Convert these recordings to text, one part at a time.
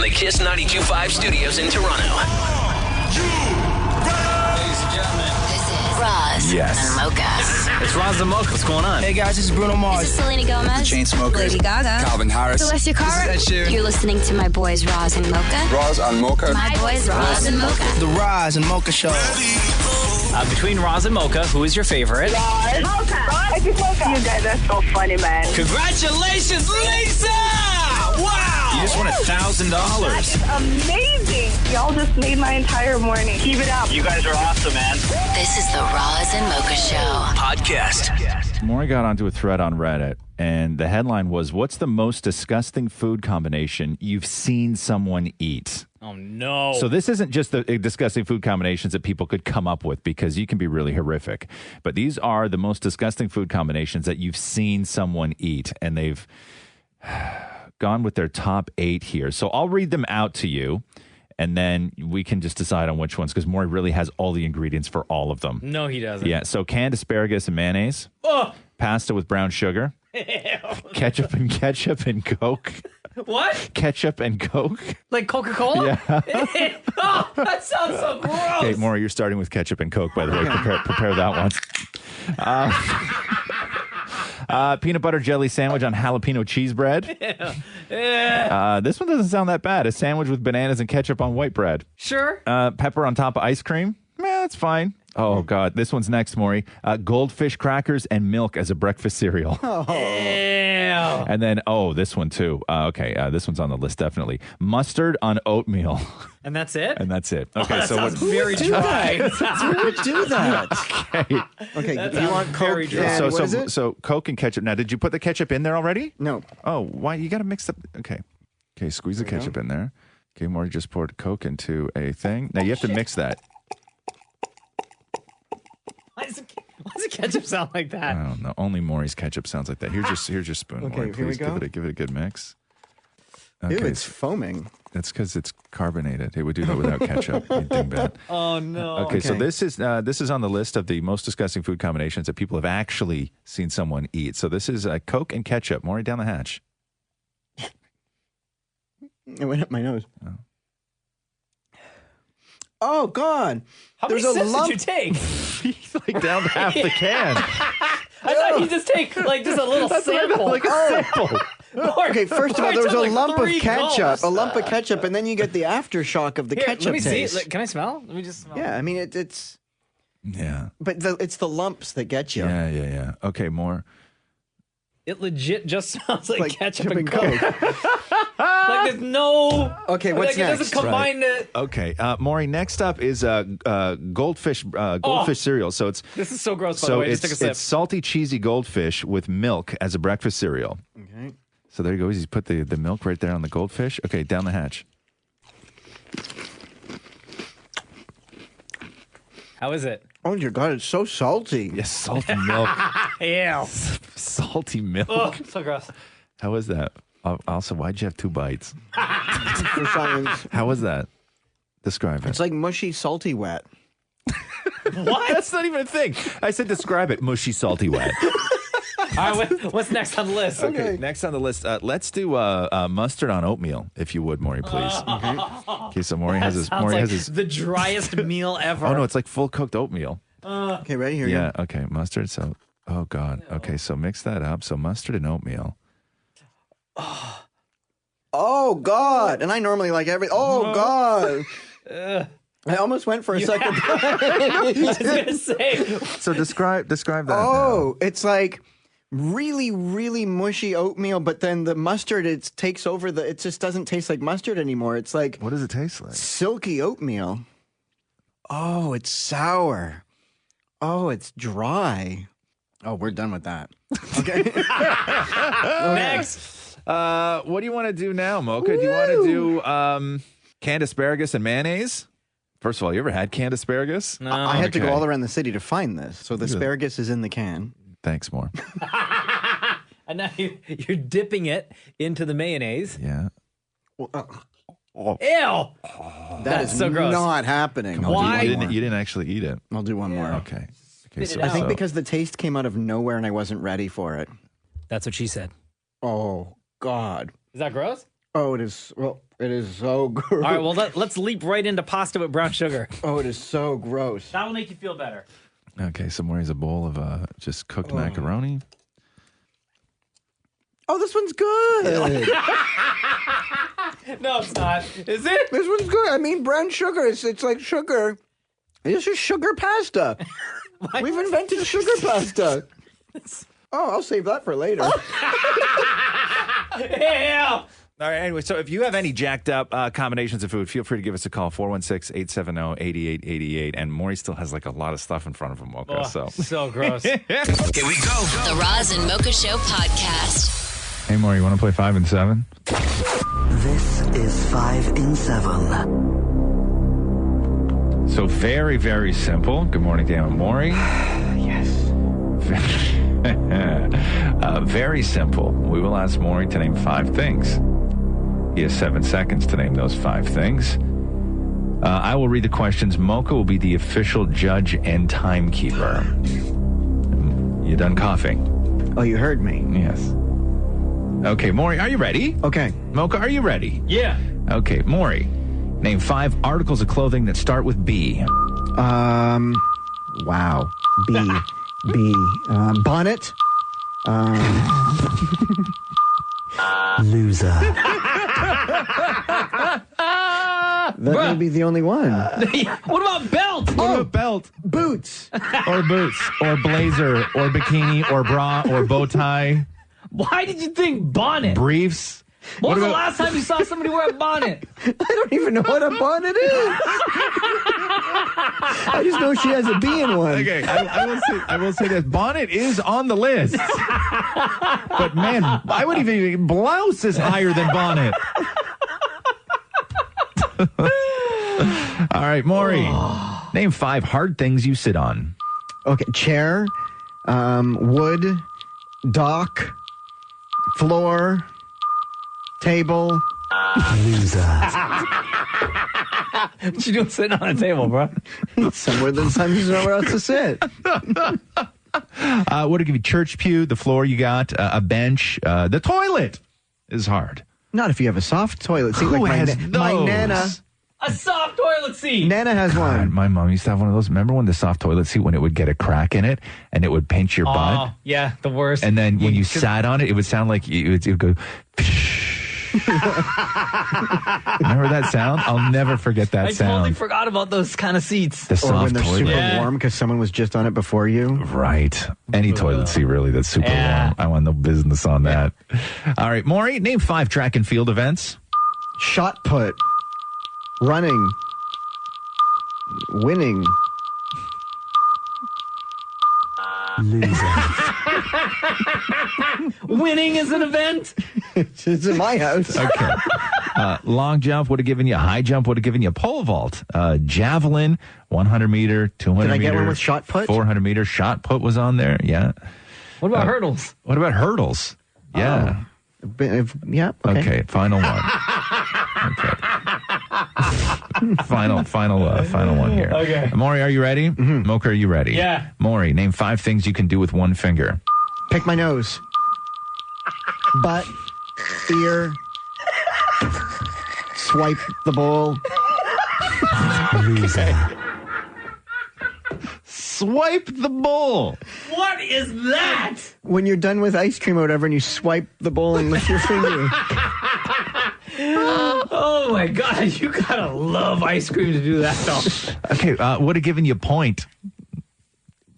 the Kiss 92.5 studios in Toronto. Ladies and gentlemen, This is Roz and Mocha. It's Roz and Mocha. What's going on? Hey guys, this is Bruno Mars. This is Selena Gomez. Chainsmokers. Lady Gaga. Calvin Harris. Celestia Cara. This is Ed Sheeran. You're listening to my boys Roz and Mocha. Roz and Mocha. My boys Roz and Mocha. The Roz and Mocha Show. Between Roz and Mocha, who is your favorite? Mocha. I just Mocha. You guys are so funny, man. Congratulations, Lisa! Wow! You just won $1,000. That's amazing. Y'all just made my entire morning. Keep it up. You guys are awesome, man. This is the Roz and Mocha Show. Podcast. Maury got onto a thread on Reddit, and the headline was, "What's the most disgusting food combination you've seen someone eat?" Oh, no. So this isn't just the disgusting food combinations that people could come up with, because you can be really horrific. But these are the most disgusting food combinations that you've seen someone eat, and they've gone with their top 8 here. So I'll read them out to you, and then we can just decide on which ones, because Maury really has all the ingredients for all of them. No, he doesn't. Yeah, so canned asparagus and mayonnaise, pasta with brown sugar, ketchup and Coke. What? Ketchup and Coke. Like Coca-Cola? Yeah. Oh, that sounds so gross. Okay, Maury, you're starting with ketchup and Coke, by the way. Prepare that one. Peanut butter jelly sandwich on jalapeno cheese bread. This one doesn't sound that bad. A sandwich with bananas and ketchup on white bread. Sure. Pepper on top of ice cream. That's fine. Oh, God. This one's next, Maury. Goldfish crackers and milk as a breakfast cereal. Ew. And then, this one too. This one's on the list, definitely. Mustard on oatmeal. And that's it? And that's it. Okay, That so sounds what? very dry. Who would do that? Okay. Okay, you want Coke? very dry. And what is it? So Coke and ketchup. Now, did you put the ketchup in there already? No. Oh, why? You got to mix up. Okay, squeeze the ketchup in there. Okay, Maury just poured Coke into a thing. Now you have to mix that. Why does the ketchup sound like that? I don't know. Only Maury's ketchup sounds like that. Here's your spoon, Okay, Maury. here we Please go. give it a good mix. Ew, it's foaming. That's because it's carbonated. It would do that without ketchup. You dingbat. Oh, no. Okay, so this is on the list of the most disgusting food combinations that people have actually seen someone eat. So this is Coke and ketchup. Maury, down the hatch. It went up my nose. Oh, God. How many sips did you take? He's like down to half the can. I thought you just take like just a little sample. Like a sample. Okay, first of all, Maury there was took a lump of 3 ketchup, gulps. a lump of ketchup, and then you get the aftershock of the Here, ketchup let me taste. see. Can I smell? Let me just smell. Yeah, I mean, it's... Yeah. But it's the lumps that get you. Yeah. Okay, more. It legit just smells like, Like ketchup ketchup and and Coke. Like there's no... Okay, what's like, It next? doesn't combine it. Okay, Maury, next up is goldfish cereal. So it's This is so gross, by the way. Just take a sip. it's salty, cheesy goldfish with milk as a breakfast cereal. Okay. So there you go. He's put the milk right there on the goldfish. Okay, down the hatch. How is it? Oh, dear God, it's so salty. Yes, salty milk. Ew. Salty milk. Oh, so gross. How was that? Also, why'd you have 2 bites? For science. How was that? Describe it. It's like mushy, salty wet. What? That's not even a thing. I said describe it. Mushy, salty, wet. All right, what's next on the list? Okay, next on the list, let's do mustard on oatmeal, if you would, Maury, please. Okay, so Maury has his. Sounds Maury like has his. the driest meal ever. Oh no, it's like full cooked oatmeal. Okay, ready? Here Yeah. Okay, mustard. So, oh God. Okay, so mix that up. So mustard and oatmeal. Oh, God. And I normally like Oh, God. I almost went for a second time. I was gonna say. So describe that. Oh, it's like really, really mushy oatmeal, but then the mustard, it takes over it just doesn't taste like mustard anymore. It's like What does it taste like? silky oatmeal. Oh, it's sour. Oh, it's dry. Oh, we're done with that. Okay. Next. What do you want to do now, Mocha? Do you want to do canned asparagus and mayonnaise? First of all, you ever had canned asparagus? No. I had to go Okay. all around the city to find this. So the asparagus is in the can. Thanks, more. And now you're dipping it into the mayonnaise. Yeah. Ew. That is so gross. not happening. Come on, Why? You didn't actually eat it. I'll do one more. Okay. Spit So, it out. I think so- because the taste came out of nowhere and I wasn't ready for it. That's what she said. Oh, God. Is that gross? Oh, it is. Well, it is so gross. All right, well, let's leap right into pasta with brown sugar. Oh, it is so gross. That will make you feel better. Okay, so Maury's a bowl of just cooked macaroni. Oh, this one's good. No, it's not. Is it? This one's good. I mean, brown sugar. It's like sugar. It's just sugar pasta. We've invented sugar pasta. Oh, I'll save that for later. Yeah. All right, anyway, so if you have any jacked up combinations of food, feel free to give us a call, 416-870-8888. And Maury still has like a lot of stuff in front of him, Mocha. So gross. Here we go. The Roz and Mocha Show podcast. Hey, Maury, you want to play 5 and 7? This is 5 in 7. So very, very simple. Good morning, Dan and Maury. Yes. Very simple. We will ask Maury to name 5 things. He has 7 seconds to name those 5 things. I will read the questions. Mocha will be the official judge and timekeeper. You done coughing? Oh, you heard me. Yes. Okay, Maury, are you ready? Okay. Mocha, are you ready? Yeah. Okay, Maury, name 5 articles of clothing that start with B. Wow. B. Bonnet. Loser. That may be the only one. What about belt? What about belt? Boots. Or boots, or blazer, or bikini, or bra, or bow tie, Why did you think bonnet? briefs. When was the about- last time you saw somebody wear a bonnet? I don't even know what a bonnet is. I just know she has a B in one. Okay, I will say this. Bonnet is on the list. But man, I would even blouse is higher than bonnet. All right, Maury. Name 5 hard things you sit on. Okay, chair, wood, dock, floor, table. Loser. What you doing sitting on a table, bro? Somewhere there's nowhere else to sit. What to give you? Church pew, the floor you got, a bench, the toilet is hard. Not if you have a soft toilet seat. Who like has my those? Nana. A soft toilet seat. Nana has God, one. my mom used to have one of those. Remember when the soft toilet seat, when it would get a crack in it and it would pinch your butt? Oh, yeah, the worst. And then when you sat on it, it would sound like it would go. Remember that sound? I'll never forget that I sound. totally forgot about those kind of seats. The Or soft when they're toilet. super Yeah. warm because someone was just on it before you. Right. Any toilet seat, really, that's super Yeah. warm. I want no business on that. All right, Maury, name 5 track and field events. Shot put. Running. Winning. Loser. Winning is an event. It's in my house. Okay. Long jump would have given you, high jump would have given you, pole vault, javelin, 100 meter, 200 Did I meter. get one with shot put? 400 meter shot put was on there. Yeah. What about hurdles? What about hurdles? Yeah. Yeah. Okay. Final one. Okay. final one here. Okay. Maury, are you ready? Mm-hmm. Mocha, are you ready? Yeah. Maury, name 5 things you can do with one finger. Pick my nose. Butt. Ear. Swipe the bowl. Loser. Swipe the bowl. What is that? When you're done with ice cream or whatever and you swipe the bowl and lift your finger. Oh my God, you gotta love ice cream to do that though. Okay, would have given you a point.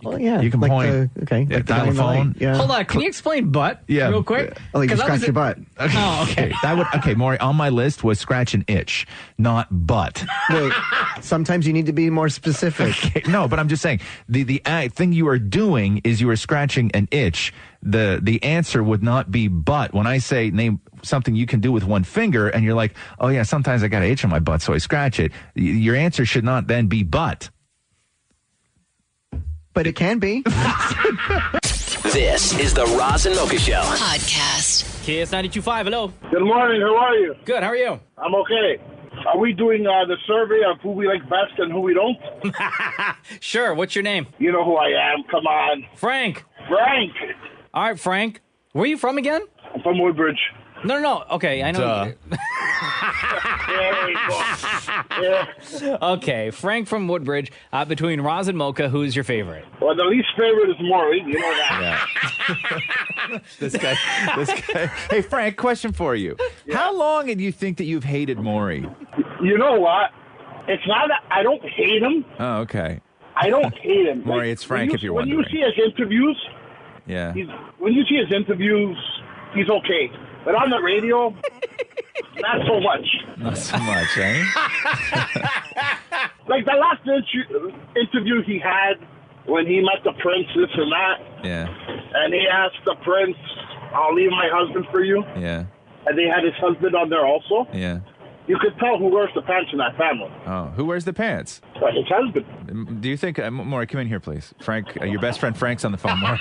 Well, yeah. You can like point. Okay. Yeah, like the dial guy in the phone. light, Yeah. Hold on, can you explain butt Yeah. real quick? Oh, you 'Cause that scratch was your butt. Oh, okay. Okay, Maury, on my list was scratch an itch, not butt. Wait. Sometimes you need to be more specific. Okay, no, but I'm just saying the thing you are doing is you are scratching an itch. The answer would not be butt. When I say name something you can do with one finger, and you're like, oh yeah, sometimes I got an itch on my butt, so I scratch it. Your answer should not then be butt. But it can be. This is the Roz and Mocha Show. Podcast. Kiss 92.5, hello. Good morning. How are you? Good, how are you? I'm okay. Are we doing the survey of who we like best and who we don't? Sure, what's your name? You know who I am. Come on. Frank. Frank. All right, Frank. Where are you from again? I'm from Woodbridge. No. Okay, I know. Duh. There we go. Yeah. Okay, Frank from Woodbridge. Between Roz and Mocha, who's your favorite? Well, the least favorite is Maury. You know that. Yeah. This guy. Hey, Frank, question for you. How long do you think that you've hated Maury? You know what? It's not that I don't hate him. Oh, okay. I don't hate him. Maury, it's Frank if you're when wondering. you see his interviews, Yeah. when you see his interviews, he's okay. But on the radio, not so much. Not so much, eh? Like the last interview he had when he met the prince, this and that, Yeah. and he asked the prince, "I'll leave my husband for you," Yeah. and they had his husband on there also. Yeah. You could tell who wears the pants in that family. Oh, who wears the pants? Well, his husband. Do you think, Maury, come in here, please. Frank, your best friend Frank's on the phone, Maury.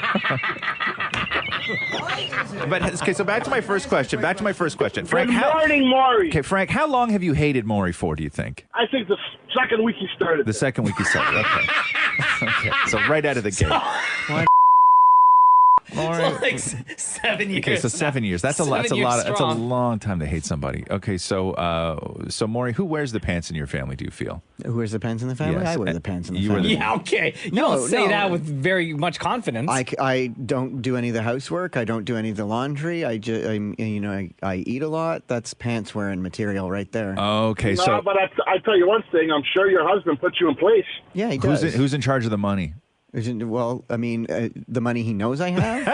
But, okay, so back to my first question. Frank, Good morning, Maury. Okay, Frank, how long have you hated Maury for, do you think? I think the second week he started. The second week you started. Okay. Okay. So right out of the gate. Maury. Like 7 years. Okay, so 7 years. That's a lot. That's a 7 years lot. That's a strong. long time to hate somebody. Okay, so Maury, who wears the pants in your family? Do you feel? Who wears the pants in the family? Yes. I wear the pants in the You wear family. the- Yeah, okay. You No, don't say no. that with very much confidence. I don't do any of the housework. I don't do any of the laundry. I eat a lot. That's pants wearing material right there. Okay, No, so but I tell you one thing. I'm sure your husband put you in place. Yeah, he does. who's in charge of the money? Well, I mean, the money he knows I have.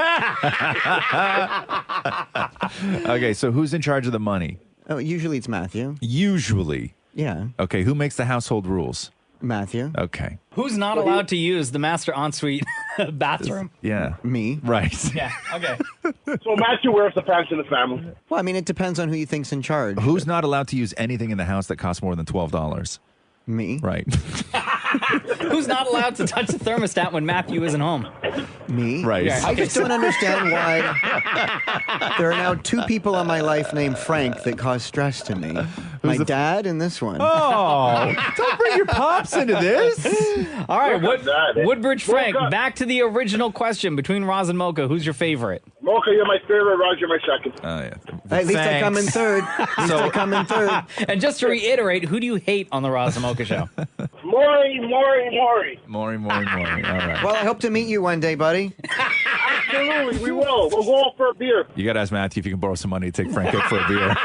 Okay, so who's in charge of the money? Oh, usually it's Matthew. Usually. Yeah, Okay, who makes the household rules? Matthew. Okay. Who's not allowed to use the master ensuite bathroom? Yeah. Me. Right. Yeah, okay. So Matthew wears the pants in the family. Well, I mean, it depends on who you think's in charge. Who's not allowed to use anything in the house that costs more than $12? Me. Right. Who's not allowed to touch the thermostat when Matthew isn't home? Me. Right. Yeah. I just don't understand why there are now two people in my life named Frank that cause stress to me. My dad and this one. Oh, don't bring your pops into this. All right, Look at that, eh? Woodbridge Frank, Mocha. back to the original question. Between Roz and Mocha, who's your favorite? Mocha, you're my favorite. Roger, my second. Oh, yeah. At least I come in Thanks. third. At least I come in third. And just to reiterate, who do you hate on the Roz and Mocha show? Maury. Maury. All right. Well, I hope to meet you one day, buddy. Absolutely, we will. We'll go out for a beer. You got to ask Matthew if you can borrow some money to take Frank out for a beer.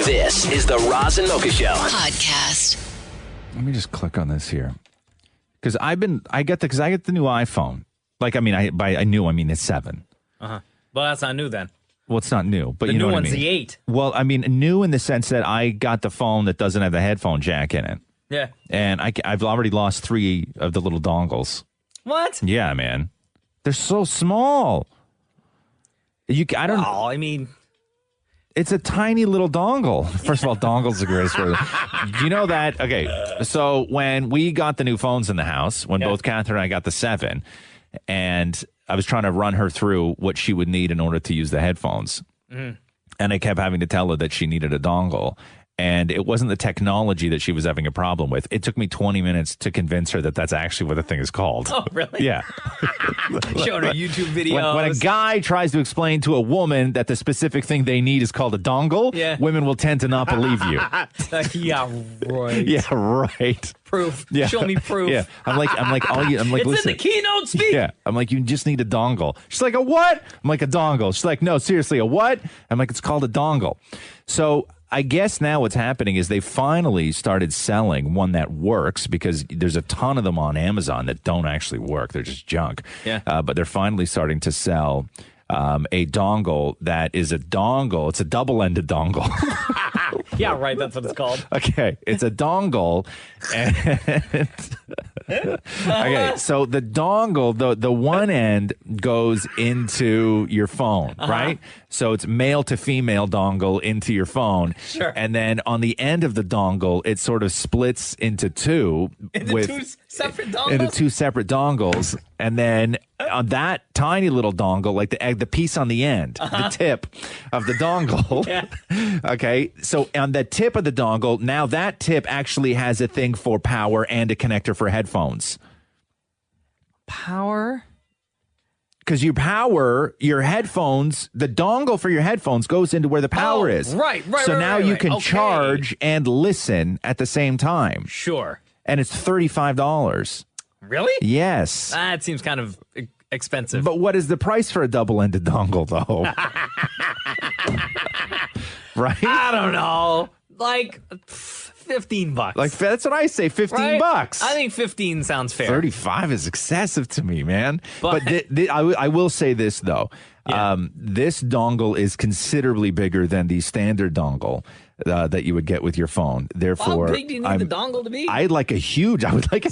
This is the Roz and Mocha Show. Podcast. Let me just click on this here. Because I get the new iPhone. Like, I mean, I mean it's 7. Well, that's not new then. Well, it's not new, but The you know new what one's I mean. the 8. Well, I mean, new in the sense that I got the phone that doesn't have the headphone jack in it. Yeah. And I've already lost 3 of the little dongles. What? Yeah, man. They're so small. I don't. Oh, I mean, It's a tiny little dongle. First of all, dongles are great. You know that? Okay. So when we got the new phones in the house, when both Catherine and I got the 7, and I was trying to run her through what she would need in order to use the headphones. And I kept having to tell her that she needed a dongle. And it wasn't the technology that she was having a problem with. It took me 20 minutes to convince her that that's actually what the thing is called. oh, really? Yeah. Showing her YouTube videos. When a guy tries to explain to a woman that the specific thing they need is called a dongle, women will tend to not believe you. Yeah, right. Yeah, right. Proof. Yeah. Show me proof. Yeah. I'm like, It's listen. in the keynote speech. Yeah. I'm like, you just need a dongle. She's like, a what? I'm like, a dongle. She's like, no, seriously, a what? I'm like, it's called a dongle. So I guess now what's happening is they finally started selling one that works, because there's a ton of them on Amazon that don't actually work. They're just junk. Yeah. But they're finally starting to sell a dongle that is a dongle. It's a double-ended dongle. Yeah, right. That's what it's called. Okay, it's a dongle. And okay, so the dongle, the one end goes into your phone, right? So it's male to female dongle into your phone. Sure. And then on the end of the dongle, it sort of splits into two. Into two separate dongles? Into 2 separate dongles. And then on that tiny little dongle, like the piece on the end, the tip of the dongle. Okay, so on the tip of the dongle, now that tip actually has a thing for power and a connector for headphones. Power Because you power your headphones, the dongle for your headphones goes into where the power is. Right. So now you can Okay. charge and listen at the same time. Sure. And it's $35. Really? Yes. That seems kind of expensive. But what is the price for a double-ended dongle, though? Right? I don't know. Like $15. Like, that's what I say, $15. Right? I think 15 sounds fair. 35 is excessive to me, man. But- I will say this, though. Yeah. This dongle is considerably bigger than the standard dongle that you would get with your phone. Therefore, How big do you need the dongle to be? I would like it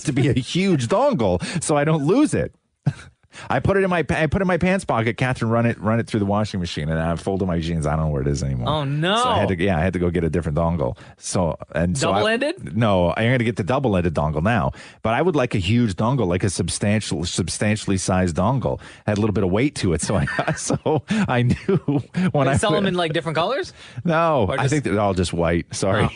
to be a huge dongle so I don't lose it. I put it in my pants pocket. Catherine, run it through the washing machine, and I folded my jeans. I don't know where it is anymore. Oh no! So I had to go get a different dongle. Double-ended? No, I'm going to get the double-ended dongle now. But I would like a huge dongle, like a substantially sized dongle. Had a little bit of weight to it, so I knew when They sell them in like different colors. No, Or I think they're all just white. Sorry.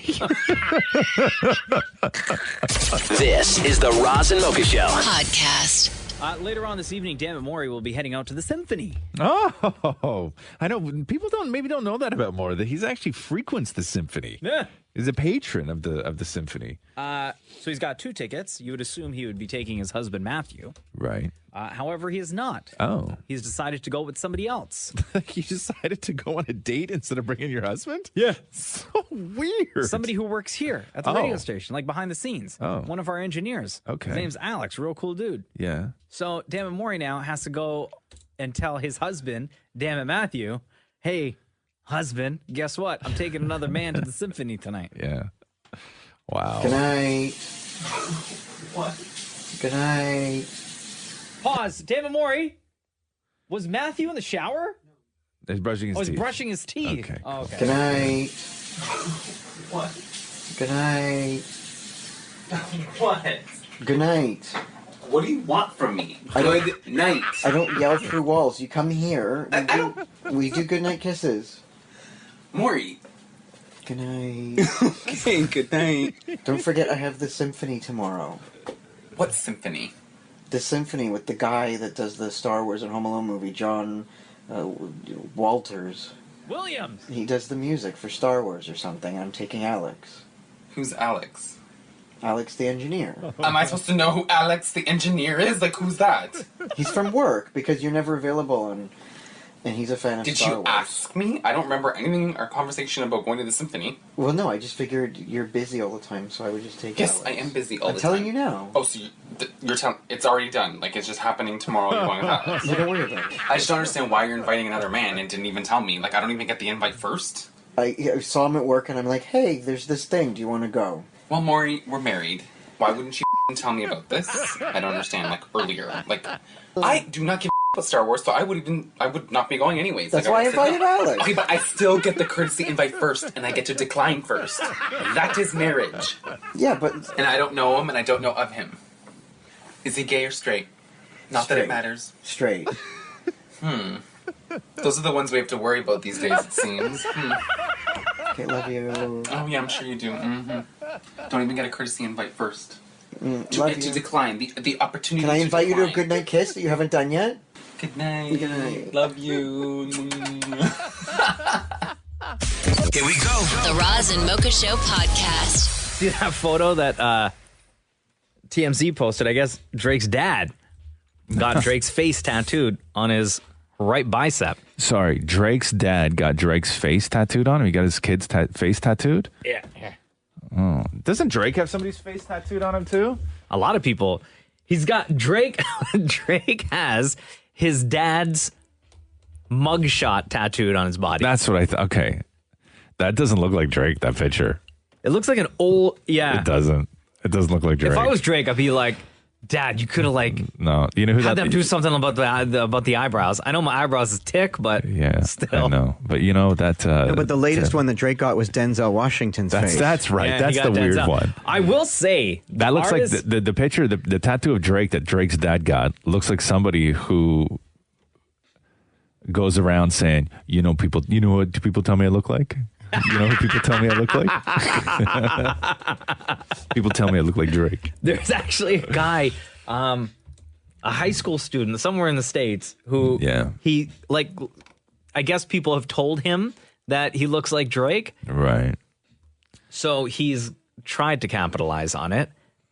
This is the Roz and Mocha Show. Podcast. Later on this evening, Dan and Maury will be heading out to the Symphony. Oh, I know. People don't know that about Moore, that he's actually frequents the Symphony. Yeah. He's a patron of the Symphony. So he's got 2 tickets. You would assume he would be taking his husband, Matthew. Right. However, he is not. Oh. He's decided to go with somebody else. You decided to go on a date instead of bringing your husband? Yeah. So weird. Somebody who works here at the radio station, like behind the scenes. Oh. One of our engineers. Okay. His name's Alex, real cool dude. Yeah. So Damn It Maury now has to go and tell his husband, Damn It Matthew, hey, husband, guess what? I'm taking another man to the Symphony tonight. Yeah. Wow. Good night. What? Good night. Pause. Damn It Maury, was Matthew in the shower? He's brushing his Oh, he's teeth. brushing his teeth. Okay. Oh, okay. Good night. What? Good night. What? Good night. What do you want from me? Good night. I don't yell through walls. You come here. We do good night kisses. Maury. Good night. Okay, good night. Don't forget I have the symphony tomorrow. What symphony? The symphony with the guy that does the Star Wars and Home Alone movie, John Walters. Williams. He does the music for Star Wars or something. I'm taking Alex. Who's Alex? Alex the engineer. Am I supposed to know who Alex the engineer is? Like, who's that? He's from work because you're never available and he's a fan of Did Star you Wars. ask me? I don't remember anything our conversation about going to the symphony. Well, no, I just figured you're busy all the time, so I would just take Yes, Alex. I am busy all the time. I'm telling you now. Oh, so you're telling... It's already done. Like, it's just happening tomorrow. You're going with Alex. No, don't worry about it. I just don't understand why you're inviting another man and didn't even tell me. Like, I don't even get the invite first. I saw him at work and I'm like, hey, there's this thing. Do you want to go? Well, Maury, we're married. Why wouldn't you tell me about this? I don't understand. Like, earlier. Like, I do not give about Star Wars, so I would not be going anyways. That's like, why I would sit invited down. Alex. Okay, but I still get the courtesy invite first, and I get to decline first. That is marriage. Yeah, but... And I don't know him, and I don't know of him. Is he gay or straight? Not that it Straight. matters. Straight. Those are the ones we have to worry about these days, it seems. Okay, love you. Oh, yeah, I'm sure you do. Don't even get a courtesy invite first. Love To you. decline. The opportunity Can I to invite you to a decline. good night kiss that you haven't done yet? Good night. Good night. Love you. Here we go. The Roz and Mocha Show podcast. See that photo that TMZ posted? I guess Drake's dad got Drake's face tattooed on his right bicep. Sorry, Drake's dad got Drake's face tattooed on him. He got his kid's face tattooed. Yeah. Oh, doesn't Drake have somebody's face tattooed on him too? A lot of people. He's got Drake. Drake has his dad's mugshot tattooed on his body. That's what I thought. Okay, that doesn't look like Drake. That picture. It looks like an old. Yeah. It doesn't. It doesn't look like Drake. If I was Drake, I'd be like, Dad, you could have like no, you know who had that them do something about the eyebrows. I know my eyebrows is tick, but Yeah, still. I know. But you know that. But the latest one that Drake got was Denzel Washington's face. That's right. Yeah, That's he the got weird Denzel. one. I will say That looks artists- like the picture, the tattoo of Drake that Drake's dad got looks like somebody who goes around saying, you know what people tell me I look like? You know who people tell me I look like? People tell me I look like Drake. There's actually a guy, a high school student somewhere in the States who he like. I guess people have told him that he looks like Drake. Right. So he's tried to capitalize on it.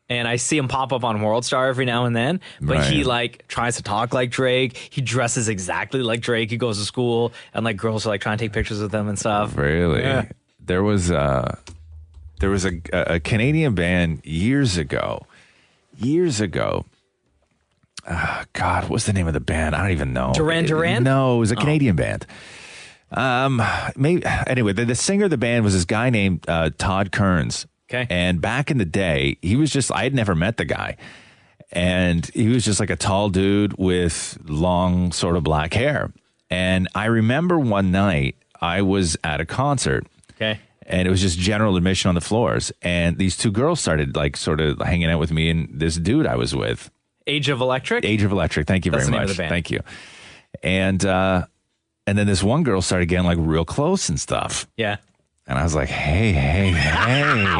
And I see him pop up on World Star every now and then, but he like tries to talk like Drake. He dresses exactly like Drake. He goes to school and like girls are like trying to take pictures with him and stuff. Really? Yeah. There was a Canadian band years ago. God, what's the name of the band? I don't even know. Duran Duran? No, it was a Canadian band. Maybe anyway, the singer of the band was this guy named Todd Kearns. Okay. And back in the day, he was just, I had never met the guy. And he was just like a tall dude with long sort of black hair. And I remember one night I was at a concert. Okay. And it was just general admission on the floors. And these two girls started like sort of hanging out with me and this dude I was with. Age of Electric? Age of Electric. Thank you That's very the name much. of the band. Thank you. And then this one girl started getting like real close and stuff. Yeah. And I was like, hey.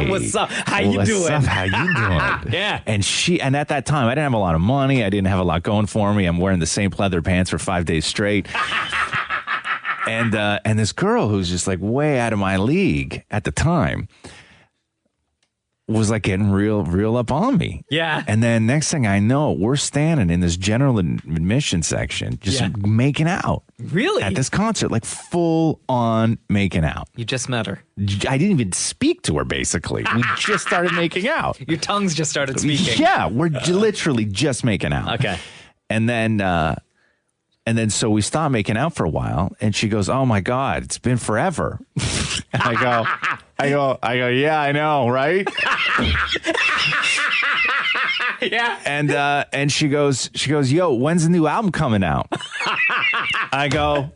What's up? How you doing? What's up? How you doing? Yeah. And at that time, I didn't have a lot of money. I didn't have a lot going for me. I'm wearing the same pleather pants for 5 days straight. And this girl who's just like way out of my league at the time was like getting real up on me. Yeah. And then next thing I know, we're standing in this general admission section, just making out. Really? At this concert, like full on making out. You just met her. I didn't even speak to her, basically. We just started making out. Your tongues just started speaking. Yeah, we're literally just making out. Okay. And then so we stopped making out for a while, and she goes, "Oh my God, it's been forever." And I go, "Yeah, I know, right?" Yeah. And she goes, "Yo, when's the new album coming out?" I go,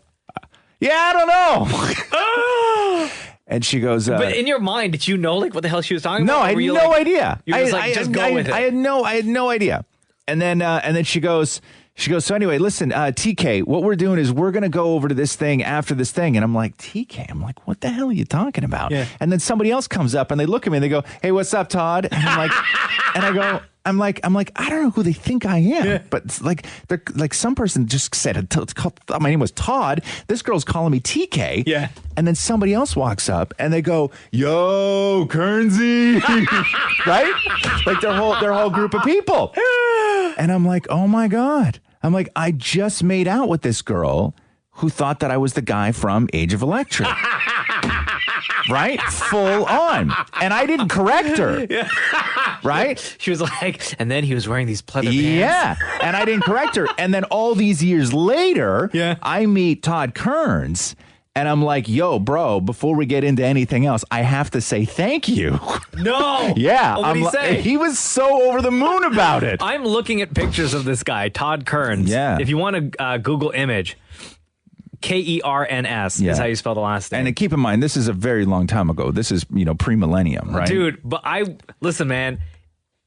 "Yeah, I don't know." And she goes, but in your mind, did you know like what the hell she was talking no, about? I had no idea. You was like, just go with it. I had no idea. And then she goes, so anyway, listen, TK, what we're doing is we're going to go over to this thing after this thing. And I'm like, TK, I'm like, what the hell are you talking about? Yeah. And then somebody else comes up and they look at me and they go, "Hey, what's up, Todd?" And I'm like, I'm like, I don't know who they think I am, Yeah. but it's like they're like some person just said my name was Todd. This girl's calling me TK. Yeah. And then somebody else walks up and they go, "Yo, Kernsey," right? Like their whole group of people. And I'm like, oh my God. I'm like, I just made out with this girl who thought that I was the guy from Age of Electric. Right? Full on. And I didn't correct her. Yeah. Right? She was like, and then he was wearing these pleather pants. Yeah. And I didn't correct her. And then all these years later, I meet Todd Kearns. And I'm like, "Yo, bro, before we get into anything else, I have to say thank you." No. Yeah. Oh, what did he say? He was so over the moon about it. I'm looking at pictures of this guy, Todd Kearns. Yeah. If you want to Google image, Kerns is how you spell the last name. And keep in mind, this is a very long time ago. This is, pre-millennium, right? Dude, but listen, man,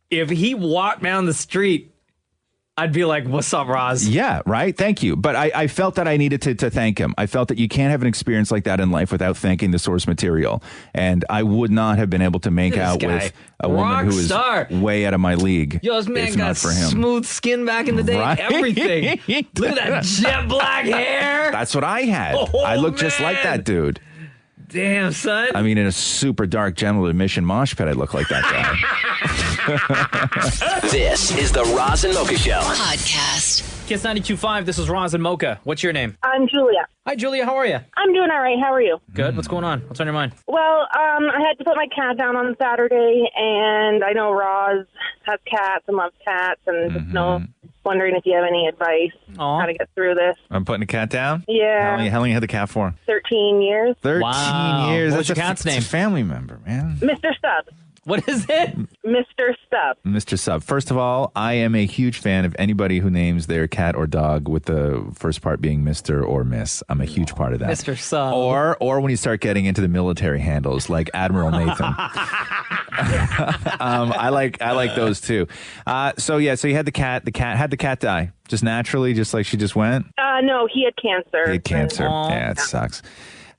if he walked down the street, I'd be like, "What's up, Roz?" Yeah, right. Thank you. But I felt that I needed to thank him. I felt that you can't have an experience like that in life without thanking the source material. And I would not have been able to make out with a woman who is way out of my league. Yo, this man if got not for him. smooth skin back in the day. Right? Everything. Look at that jet black hair. That's what I had. Oh, I looked just like that dude. Damn, son. I mean, in a super dark general admission mosh pit, I look like that guy. This is the Roz and Mocha Show. Podcast. Kiss 92.5, this is Roz and Mocha. What's your name? I'm Julia. Hi, Julia. How are you? I'm doing all right. How are you? Good. What's going on? What's on your mind? Well, I had to put my cat down on Saturday, and I know Roz has cats and loves cats, and just wondering if you have any advice how to get through this. I'm putting a cat down? Yeah. How long you had the cat for? 13 years. 13 Wow. years. What's That's your cat's name? It's a family member, man. Mr. Stubbs. What is it? Mr. Stubbs. Mr. Sub. First of all, I am a huge fan of anybody who names their cat or dog with the first part being Mr. or Miss. I'm a huge part of that. Mr. Sub. Or when you start getting into the military handles like Admiral Nathan. I like those too. So you had the cat. Had the cat die just naturally, just like she just went? No, he had cancer. He had cancer. Aww. Yeah, it sucks.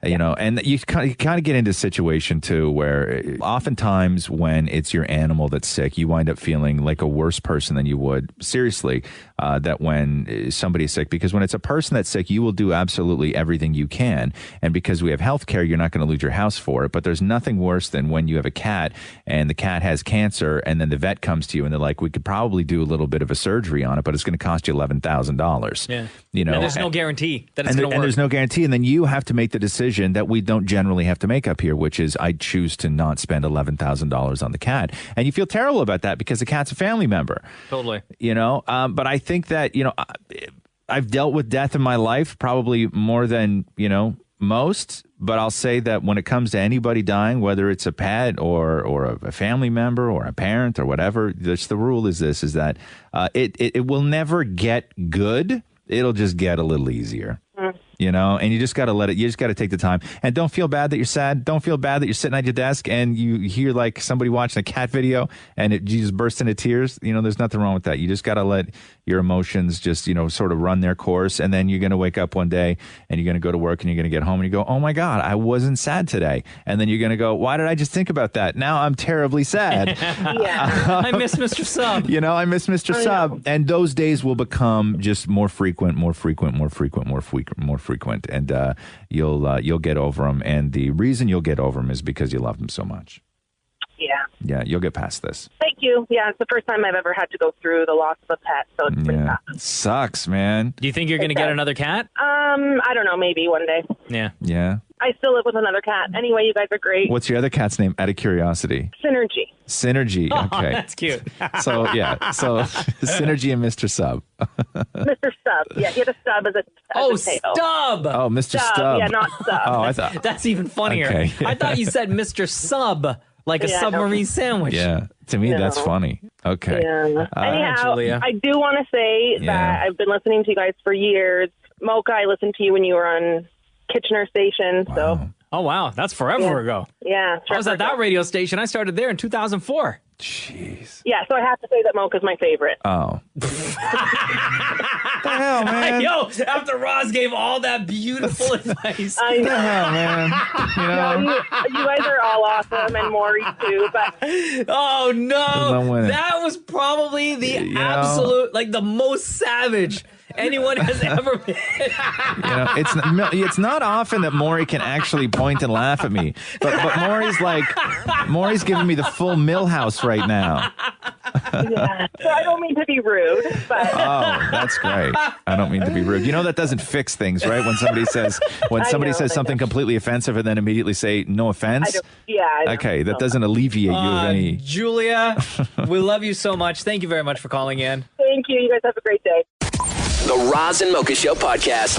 You know, and you kind of get into a situation too where oftentimes when it's your animal that's sick, you wind up feeling like a worse person than you would seriously that when somebody's sick, because when it's a person that's sick, you will do absolutely everything you can. And because we have health care, you're not going to lose your house for it. But there's nothing worse than when you have a cat and the cat has cancer and then the vet comes to you and they're like, we could probably do a little bit of a surgery on it, but it's going to cost you $11,000. Yeah. You know, and there's no guarantee that it's going to work. And there's no guarantee. And then you have to make the decision that we don't generally have to make up here, which is I choose to not spend $11,000 on the cat. And you feel terrible about that because the cat's a family member. Totally. You know, but I think that, you know, I've dealt with death in my life probably more than, you know, most, but I'll say that when it comes to anybody dying, whether it's a pet or a family member or a parent or whatever, the rule is this, is that it will never get good. It'll just get a little easier. You know, and you just got to you just got to take the time and don't feel bad that you're sad. Don't feel bad that you're sitting at your desk and you hear like somebody watching a cat video and you just burst into tears. You know, there's nothing wrong with that. You just got to let your emotions just, you know, sort of run their course. And then you're going to wake up one day and you're going to go to work and you're going to get home and you go, oh my God, I wasn't sad today. And then you're going to go, why did I just think about that? Now I'm terribly sad. I miss Mr. Sub. You know, I miss Mr. Sub. And those days will become just more frequent. And you'll get over them. And the reason you'll get over them is because you love them so much. Yeah, you'll get past this. Thank you. Yeah, it's the first time I've ever had to go through the loss of a pet, so it's pretty tough. It sucks, man. Do you think you're going to get another cat? I don't know, maybe one day. Yeah. I still live with another cat. Anyway, you guys are great. What's your other cat's name, out of curiosity? Synergy. Oh, Okay. that's cute. So Synergy and Mr. Sub. Mr. Stub. Yeah, he had a stub as a tail. Stub. Oh, Mr. Stub. Yeah, not Stub. Oh, I thought that's even funnier. Okay. I thought you said Mr. Sub, like a submarine sandwich. Yeah, to me that's funny. Okay. Yeah. Anyhow, Julia. I do want to say that I've been listening to you guys for years. Mocha, I listened to you when you were on Kitchener Station. Wow. So. Oh, wow. That's forever ago. Yeah. I was at that radio station. I started there in 2004. Jeez. Yeah, so I have to say that Mocha's my favorite. Oh. What the hell, man? Yo, after Roz gave all that beautiful advice. I know. What the hell, man? You know? No, you guys are all awesome, and Maury too. But oh no, winning. that was probably the absolute, like the most savage anyone has ever been. You know, it's not often that Maury can actually point and laugh at me, but Maury's giving me the full Millhouse right now. Yeah. So I don't mean to be rude, but Oh, that's great. I don't mean to be rude. You know that doesn't fix things, right? When somebody says something completely offensive and then immediately say no offense. I know. Okay, that doesn't alleviate you of any. Julia, we love you so much. Thank you very much for calling in. Thank you. You guys have a great day. The Roz and Mocha Show podcast.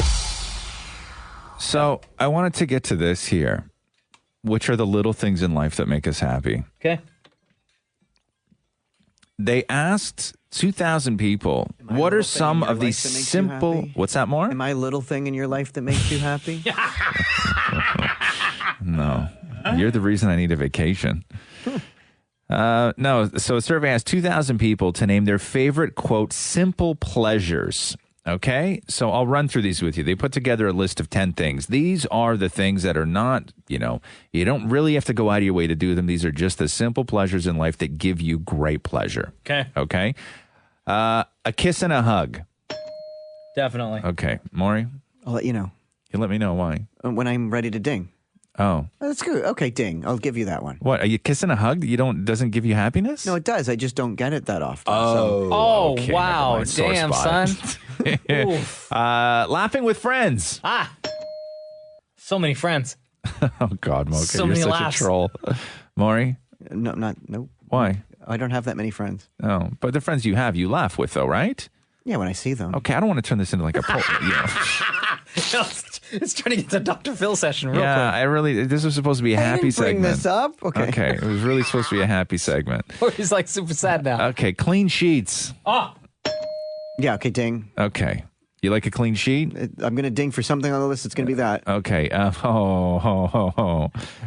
So I wanted to get to this here. Which are the little things in life that make us happy? Okay. They asked 2,000 people, what are some of these simple... What's that, more? Am I a little thing in your life that makes you happy? No. You're the reason I need a vacation. No. So a survey asked 2,000 people to name their favorite, quote, simple pleasures. Okay, so I'll run through these with you. They put together a list of 10 things. These are the things that are not, you don't really have to go out of your way to do them. These are just the simple pleasures in life that give you great pleasure. Okay. A kiss and a hug. Definitely. Okay. Maury? I'll let you know. You let me know why. When I'm ready to ding. Oh. That's good. Okay, ding. I'll give you that one. What? Are you kissing a hug? Doesn't give you happiness? No, it does. I just don't get it that often. Oh, okay, wow. never mind. Sore Damn, spot. son. Laughing with friends. So many friends. Oh, God, Mocha. So You're many such laughs. a troll. Maury? No. Why? I don't have that many friends. Oh, but the friends you have, you laugh with, though, right? Yeah, when I see them. Okay, I don't want to turn this into like a poll. It's turning into a Dr. Phil session real quick. This was supposed to be a happy bring segment. this up? Okay, it was really supposed to be a happy segment. Or he's like super sad now. Okay, clean sheets. Oh. Yeah, okay, ding. Okay. You like a clean sheet? I'm going to ding for something on the list. It's going to be that. Okay.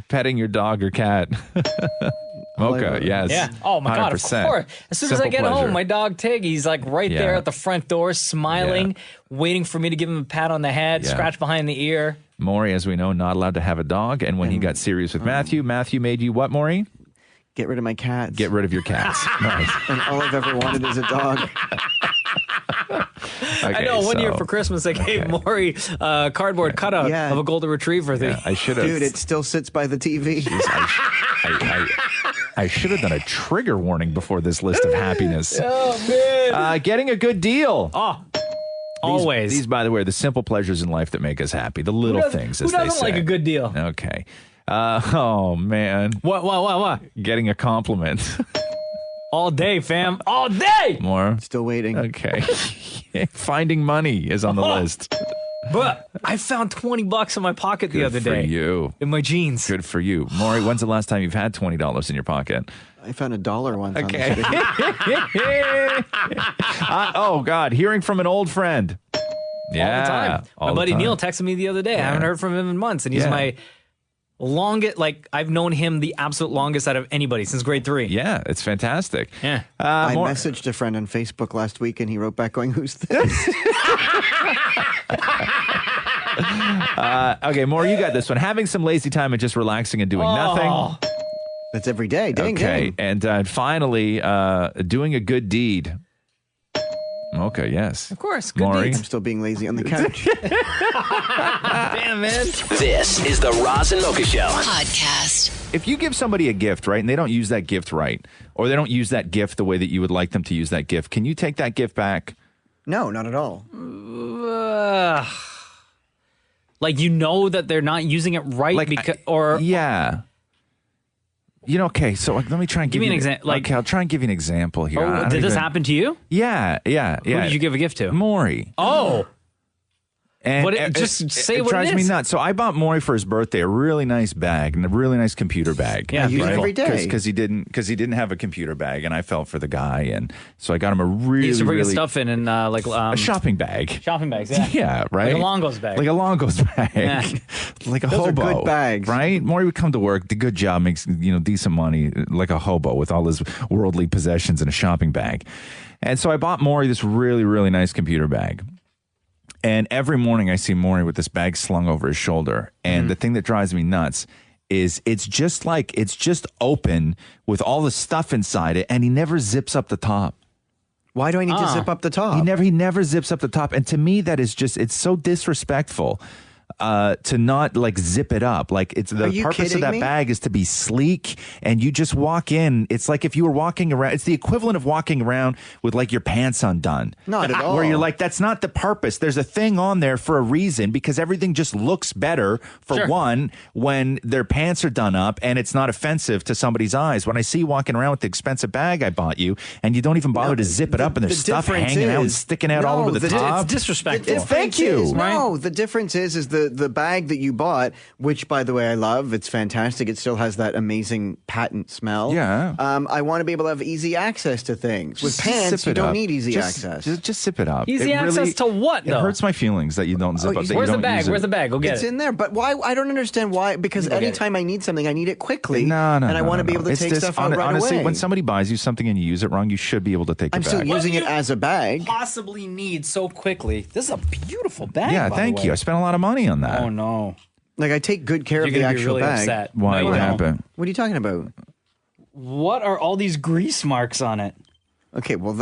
Petting your dog or cat. Mocha, yes. Yeah. Oh my God, of 100%. course. As soon as I Simple get pleasure. home, my dog Tig, he's like right Yeah. there at the front door, smiling, waiting for me to give him a pat on the head, Yeah. scratch behind the ear. Maury, as we know, not allowed to have a dog. And when he got serious with Matthew made you what, Maury? Get rid of my cats. Get rid of your cats. Right. And all I've ever wanted is a dog. I know. One year for Christmas, I gave Maury a cardboard cutout of a golden retriever thing. I should have. Dude, it still sits by the TV. I should have done a trigger warning before this list of happiness. Oh, man. Getting a good deal. Oh, always. These, by the way, are the simple pleasures in life that make us happy. The little things, as Who they doesn't say. like a good deal? Okay. Oh, man. What? Getting a compliment. All day, fam. All day. More. Still waiting. Okay. Finding money is on the list. But I found $20 in my pocket the other day. Good for you. In my jeans. Good for you. Maury, when's the last time you've had $20 in your pocket? I found $1 once. Okay. On the Oh, God. Hearing from an old friend. Yeah. All the time. all My the buddy time. Neil texted me the other day. I haven't heard from him in months. And he's my longest, I've known him the absolute longest out of anybody since grade 3. Yeah, it's fantastic. Yeah. I messaged a friend on Facebook last week, and he wrote back going, "Who's this?" Okay, Maury, you got this one. Having some lazy time and just relaxing and doing nothing. That's every day. Ding, Okay, ding. and finally, doing a good deed. Okay, yes. Of course. Good Maury? deeds. I'm still being lazy on the couch. Damn, man. This is the Roz and Mocha Show. Podcast. If you give somebody a gift, right, and they don't use that gift right, or they don't use that gift the way that you would like them to use that gift, can you take that gift back? No, not at all. Like, you know that they're not using it right Yeah. You know, okay, so let me try and give me you an example. Okay, I'll try and give you an example here. I don't did this even- happen to you? Yeah. Who did you give a gift to? Maury. Oh. And Just say what it drives me is. nuts. So I bought Maury for his birthday a really nice bag and a really nice computer bag. Yeah, I use it every day. Because he didn't have a computer bag, and I felt for the guy, and so I got him a really He used to bring his really stuff in a shopping bag. shopping bags, yeah. Yeah, right. Like a Longo's bag. Like a Longo's bag. Yeah. Like a Those are hobo. good bags. Right? Maury would come to work, did a good job, makes decent money, like a hobo with all his worldly possessions in a shopping bag. And so I bought Maury this really, really nice computer bag. And every morning I see Maury with this bag slung over his shoulder. And the thing that drives me nuts is it's just open with all the stuff inside it, and he never zips up the top. Why do I need to zip up the top? He never zips up the top. And to me, that is it's so disrespectful to not zip it up. Like, it's the purpose of that bag is to be sleek, and you just walk in. It's like if you were walking around, it's the equivalent of walking around with your pants undone. Not at all. Where you're like, that's not the purpose. There's a thing on there for a reason, because everything just looks better for one when their pants are done up and it's not offensive to somebody's eyes. When I see you walking around with the expensive bag I bought you and you don't even bother to zip it up, and there's stuff hanging out and sticking out all over the top. It's disrespectful. Thank you. No, the difference is the bag that you bought, which, by the way, I love. It's fantastic. It still has that amazing patent smell. Yeah. I want to be able to have easy access to things. With pants, you don't need easy access. Just zip it up. Easy access to what, though? It hurts my feelings that you don't zip up. Where's the bag? Where's the bag? Go get It's it. in there. But why? I don't understand why. Because anytime I need something, I need it quickly. No. And I want to be able to take stuff out right honestly, away. when somebody buys you something and you use it wrong, you should be able to take it I'm back. still using it as a bag. Possibly need so quickly. This is a beautiful bag. Yeah, by thank the you. way. I spent a lot of money on that. Oh no. Like, I take good care You're of the gonna be actual really bag. upset. Why? No, What you don't. happened? What are you talking about? What are all these grease marks on it? Okay, well,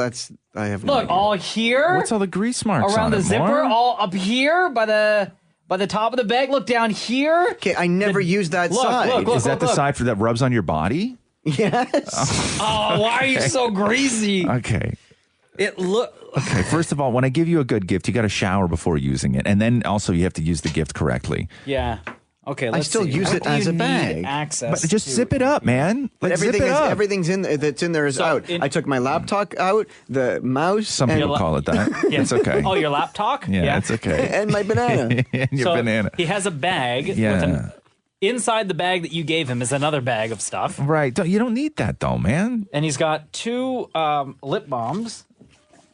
I have no Look, idea. all here. What's all the grease marks around on the it, zipper? Maura? All up here by the top of the bag. Look down here. Okay, I never used that side. Is that the side that rubs on your body? Yes. Oh, why are you so greasy? Okay. Okay, first of all, when I give you a good gift, you got to shower before using it. And then also you have to use the gift correctly. Yeah. Okay, I let's still see. use What it do as you a need bag. Access But just to? zip it up, man. But Zip it up. everything's that's in there is out. I took my laptop out, the mouse, Some and, people call it that. Yeah. It's okay. Oh, your laptop? Yeah, it's okay. and my banana. And your So banana. He has a bag. Yeah. Inside the bag that you gave him is another bag of stuff. Right. You don't need that, though, man. And he's got 2 lip balms.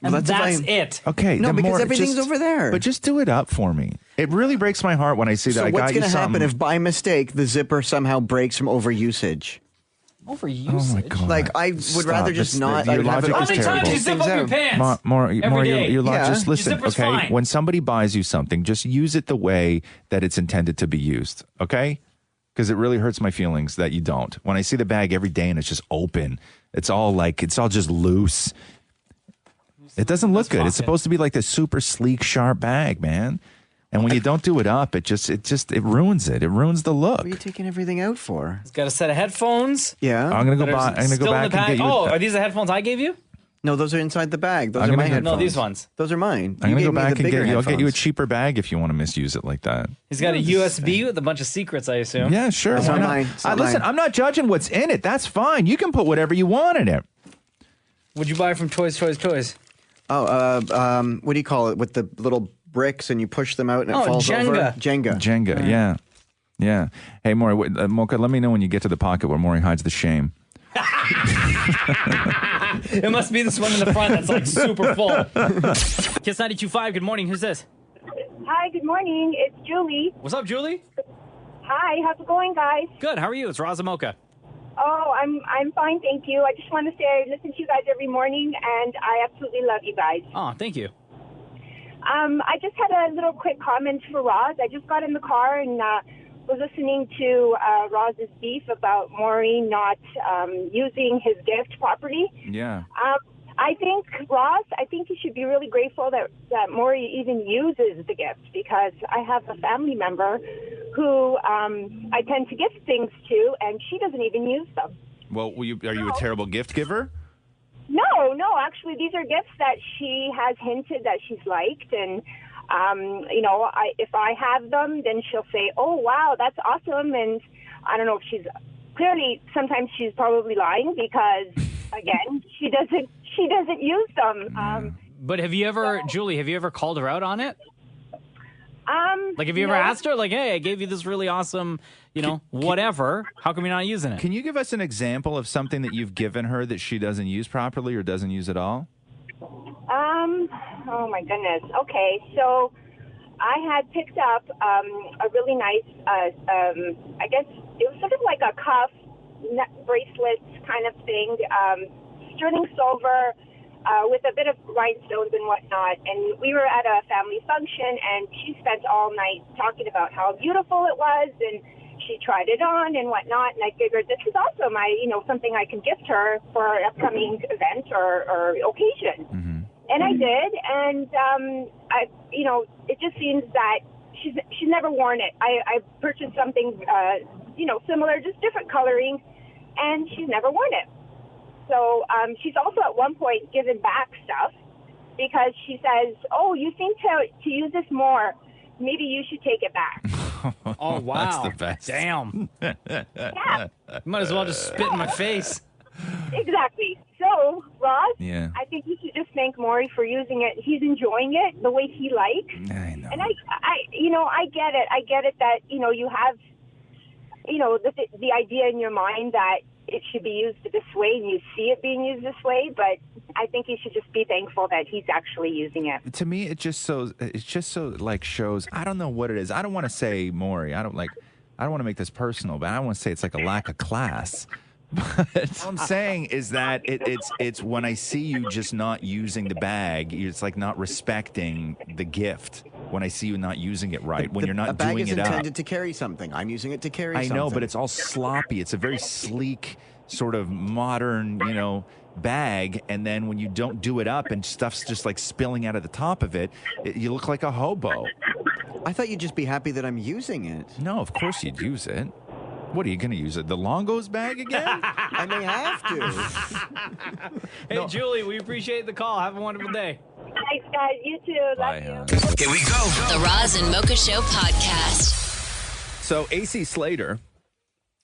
And Well, that's it. Okay. No, then because more, everything's over there. But just do it up for me. It really breaks my heart when I see that So I what's got you going to happen something. if by mistake the zipper somehow breaks from overusage? Overusage. Oh my God. Like, I would rather just not. Your I'd have logic it- is How many times do you terrible. zip up your pants? More, day. your Yeah. just listen, Your zipper's okay? fine. When somebody buys you something, just use it the way that it's intended to be used, okay? Because it really hurts my feelings that you don't. When I see the bag every day and it's just open, it's all just loose. It doesn't look good. It's supposed to be like this super sleek, sharp bag, man. And when you don't do it up, it ruins it. It ruins the look. What are you taking everything out for? He's got a set of headphones. Yeah. I'm gonna go back and get you. Oh, are these the headphones I gave you? No, those are inside the bag. Those I'm are my gonna headphones. No, these ones. Those are mine. I'm You gonna go gave me back the and bigger get you. I'll get you a headphones. cheaper bag if you want to misuse it like that. He's got a USB with a bunch of secrets, I assume. Yeah, sure. It's why not not? mine. It's not Listen, mine. I'm not judging what's in it. That's fine. You can put whatever you want in it. What'd you buy from Toys? Oh, what do you call it? With the little bricks and you push them out and it falls Jenga. over? Jenga. Yeah. Hey, Maury, Mocha, let me know when you get to the pocket where Maury hides the shame. It must be this one in the front that's like super full. Kiss 92.5, good morning. Who's this? Hi, good morning. It's Julie. What's up, Julie? Hi, how's it going, guys? Good, how are you? It's Roz and Mocha. Oh, I'm fine, thank you. I just want to say I listen to you guys every morning, and I absolutely love you guys. Oh, thank you. I just had a little quick comment for Roz. I just got in the car and was listening to Roz's beef about Maury not using his gift properly. Yeah. I think, Roz, you should be really grateful that Maury even uses the gift, because I have a family member who I tend to gift things to, and she doesn't even use them. Well, are you a terrible gift giver? No, actually, these are gifts that she has hinted that she's liked, and if I have them, then she'll say, "Oh, wow, that's awesome," and I don't know if sometimes she's probably lying, because again, she doesn't use them. But Julie, have you ever called her out on it? Like, have you ever no. asked her, like, hey, I gave you this really awesome, whatever. How come you're not using it? Can you give us an example of something that you've given her that she doesn't use properly or doesn't use at all? Oh my goodness. Okay, so I had picked up a really nice, I guess it was sort of like a cuff, neck bracelet kind of thing, sterling silver, with a bit of rhinestones and whatnot. And we were at a family function, and she spent all night talking about how beautiful it was, and she tried it on and whatnot. And I figured this is awesome. Something I can gift her for an upcoming event or occasion. Mm-hmm. And I did, and it just seems that she's never worn it. I purchased something, similar, just different coloring, and she's never worn it. So she's also at one point given back stuff, because she says, "Oh, you seem to use this more. Maybe you should take it back." Oh, wow. That's the best. Damn. Yeah. Might as well just spit in my face. Exactly. So, Roz, Yeah. I think you should just thank Maury for using it. He's enjoying it the way he likes. I know. And I get it. I get it that, you have, the idea in your mind that it should be used this way, and you see it being used this way, but I think you should just be thankful that he's actually using it. To me, it just so like shows. I don't know what it is. I don't want to say Maury. I don't want to make this personal, but I want to say it's like a lack of class. But what I'm saying is that it's when I see you just not using the bag, it's like not respecting the gift. When I see you not using it right, when you're not doing it A bag is up. intended to carry something. I'm using it to carry something. I know, but it's all sloppy. It's a very sleek, sort of modern, bag. And then when you don't do it up and stuff's just like spilling out of the top of it, you look like a hobo. I thought you'd just be happy that I'm using it. No, of course you'd use it. What are you going to use it? The Longos bag again? I may have to. Hey, Julie, we appreciate the call. Have a wonderful day. Thanks, guys. You too. Love you. Here we go. The Roz and Mocha Show podcast. So AC Slater.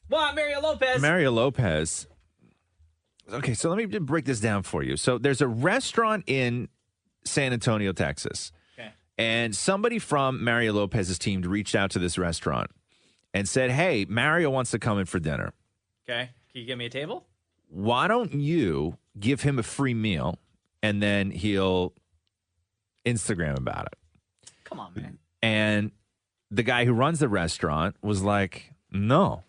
What? Mario Lopez. Okay, so let me just break this down for you. So there's a restaurant in San Antonio, Texas. Okay. And somebody from Mario Lopez's team reached out to this restaurant and said, hey, Mario wants to come in for dinner. Okay. Can you give me a table? Why don't you give him a free meal and then he'll Instagram about it? Come on, man. And the guy who runs the restaurant was like, no.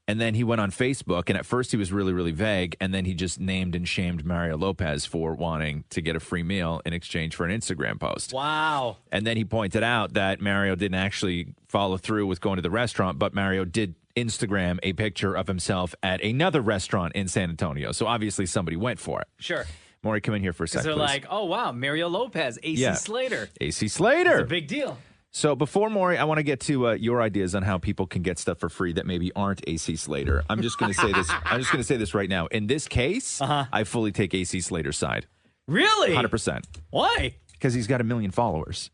And then he went on Facebook, and at first he was really, really vague, and then he just named and shamed Mario Lopez for wanting to get a free meal in exchange for an Instagram post. Wow. And then he pointed out that Mario didn't actually follow through with going to the restaurant, but Mario did Instagram a picture of himself at another restaurant in San Antonio. So obviously somebody went for it. Sure. Maury, come in here for a second, They're please. like, oh, wow, Mario Lopez, AC Slater. AC Slater. It's a big deal. So before, Maury, I want to get to your ideas on how people can get stuff for free that maybe aren't AC Slater. I'm just going to say this. I'm just going to say this right now. In this case, I fully take AC Slater's side. Really? 100%. Why? Because he's got 1 million followers.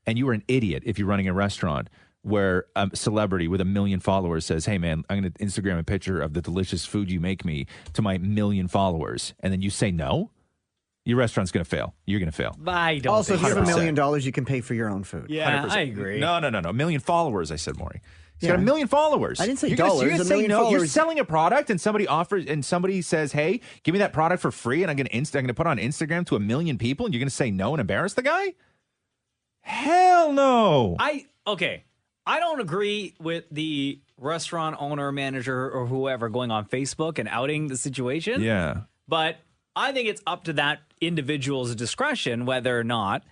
And you are an idiot if you're running a restaurant where a celebrity with 1 million followers says, hey, man, I'm going to Instagram a picture of the delicious food you make me to my 1 million followers. And then you say no. Your restaurant's going to fail. You're going to fail. I don't Also, if think you have so. $1 million, you can pay for your own food. Yeah, 100%. I agree. No. 1 million followers, I said, Maury. He's Yeah. got 1 million followers. I didn't say You're gonna- dollars, You're going to $1 say million no. You're followers. selling a product and somebody offers and somebody says, hey, give me that product for free and I'm going to put on Instagram to 1 million people and you're going to say no and embarrass the guy? Hell no. I don't agree with the restaurant owner, manager, or whoever going on Facebook and outing the situation. Yeah. But I think it's up to that individual's discretion whether or not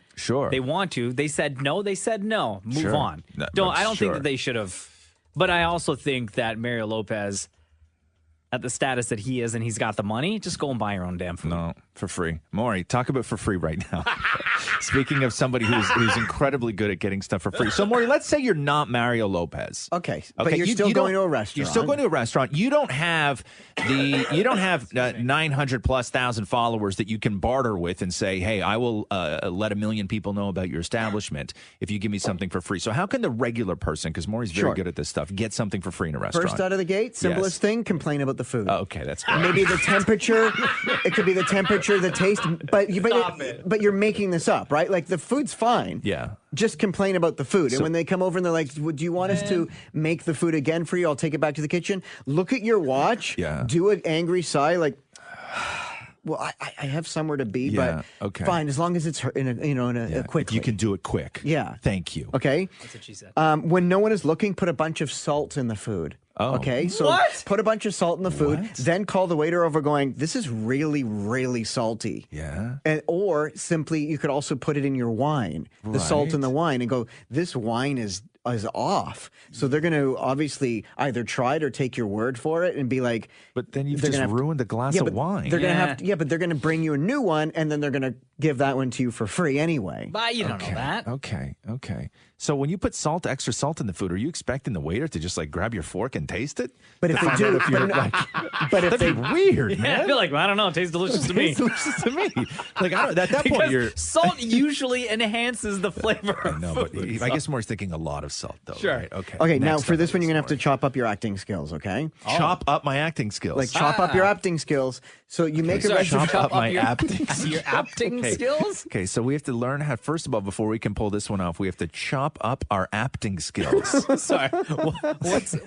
they want to. They said no. They said no. Move Sure. on. No, I don't sure. think that they should have. But I also think that Mario Lopez, at the status that he is and he's got the money, just go and buy your own damn food. No, for free. Maury, talk about for free right now. Speaking of somebody who's incredibly good at getting stuff for free. So, Maury, let's say you're not Mario Lopez. Okay, but you're still going to a restaurant. You're still going to a restaurant. You don't have 900 plus thousand followers that you can barter with and say, hey, I will let 1 million people know about your establishment if you give me something for free. So how can the regular person, because Maury's very good at this stuff, get something for free in a restaurant? First out of the gate, simplest thing, complain about the food. Oh, okay, that's good. Maybe the temperature. It could be the temperature, the taste. But you're making this up, right? Like the food's fine. Yeah. Just complain about the food. And when they come over and they're like, do you want us to make the food again for you? I'll take it back to the kitchen. Look at your watch. Yeah. Do an angry sigh like, well, I have somewhere to be, Yeah, but okay. fine, as long as it's in a quick. You can do it quick. Yeah. Thank you. Okay. That's what she said. When no one is looking, put a bunch of salt in the food. Oh. Okay. So put a bunch of salt in the food, then call the waiter over going, this is really, really salty. Yeah. Or simply, you could also put it in your wine, the salt in the wine, and go, this wine is off. So they're going to obviously either try it or take your word for it and be like, but then you've just ruined a glass of wine. They're going to have to, but they're going to bring you a new one and then they're going to give that one to you for free anyway. But you don't know that. Okay. So when you put extra salt in the food, are you expecting the waiter to just like grab your fork and taste it? But if they do, but if that'd they be weird, Yeah, man. I feel like, I don't know, it tastes delicious to me. It's delicious to me. Like at that point, Because you're salt usually enhances the flavor. no, but I guess Moore's thinking a lot of salt, though. Sure. Right? Okay. Okay, now Next for up, this one, you're going to have to Maury. chop up your acting skills, okay? Chop up my acting skills. Like chop up your acting skills. So you make a Sorry, recipe. chop up my acting your acting Okay. skills? Okay, so we have to learn how, first of all, before we can pull this one off, we have to chop up our acting skills. Sorry.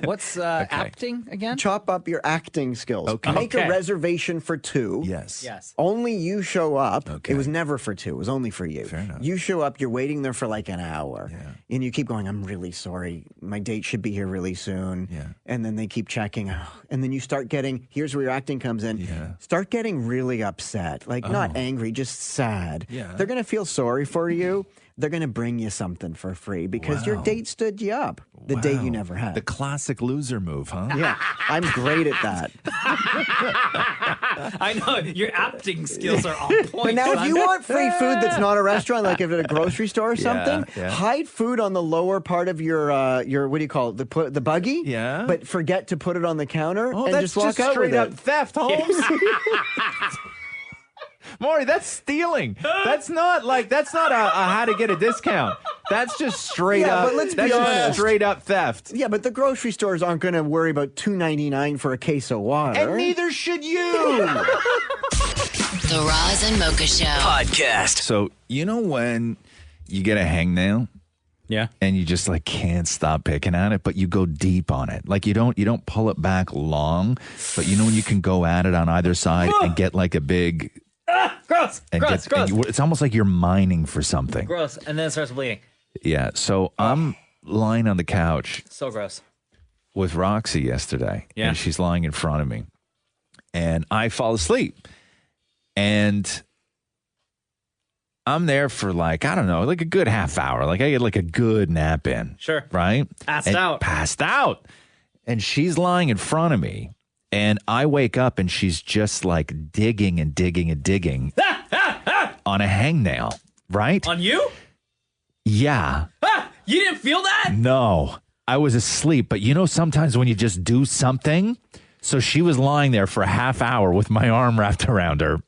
What's acting again? Chop up your acting skills. Okay. Make Okay. a reservation for 2. Yes. Yes. Only you show up. Okay. It was never for 2. It was only for you. Fair enough. You show up. You're waiting there for like an hour. Yeah. And you keep going, I'm really sorry. My date should be here really soon. Yeah. And then they keep checking. Oh. And then you start getting, here's where your acting comes in. Yeah. Start getting really upset. Like not angry, just sad. Yeah. They're going to feel sorry for you. They're going to bring you something for free because your date stood you up the date you Wow. never had. The classic loser move, huh? Yeah, I'm great at that. I know your acting skills are on point. But now, if son. you want free food that's not a restaurant, like if at a grocery store or something, yeah. hide food on the lower part of your what do you call it, the buggy? Yeah. But forget to put it on the counter Oh, and that's just walk out with straight up it. theft, Holmes. Maury, that's stealing. That's not a how to get a discount. That's just straight Yeah, up. but let's be that's just honest. straight up theft. Yeah, but the grocery stores aren't going to worry about $2.99 for a case of water. And neither should you. The Roz and Mocha Show. Podcast. So you know when you get a hangnail Yeah. and you just like can't stop picking at it, but you go deep on it. Like you don't pull it back long, but you know when you can go at it on either side and get like a big Gross. and Gross. get, and Gross. it's almost like you're mining for something. Gross. And then it starts bleeding. Yeah. So I'm lying on the couch So gross. with Roxy yesterday. Yeah. And she's lying in front of me. And I fall asleep. And I'm there for like, I don't know, like a good half hour. Like I get like a good nap in. Sure. Right? Passed out. And she's lying in front of me. And I wake up and she's just like digging and digging and digging on a hangnail. Right? On you? Yeah. You didn't feel that? No. I was asleep. But you know, sometimes when you just do something. So she was lying there for a half hour with my arm wrapped around her,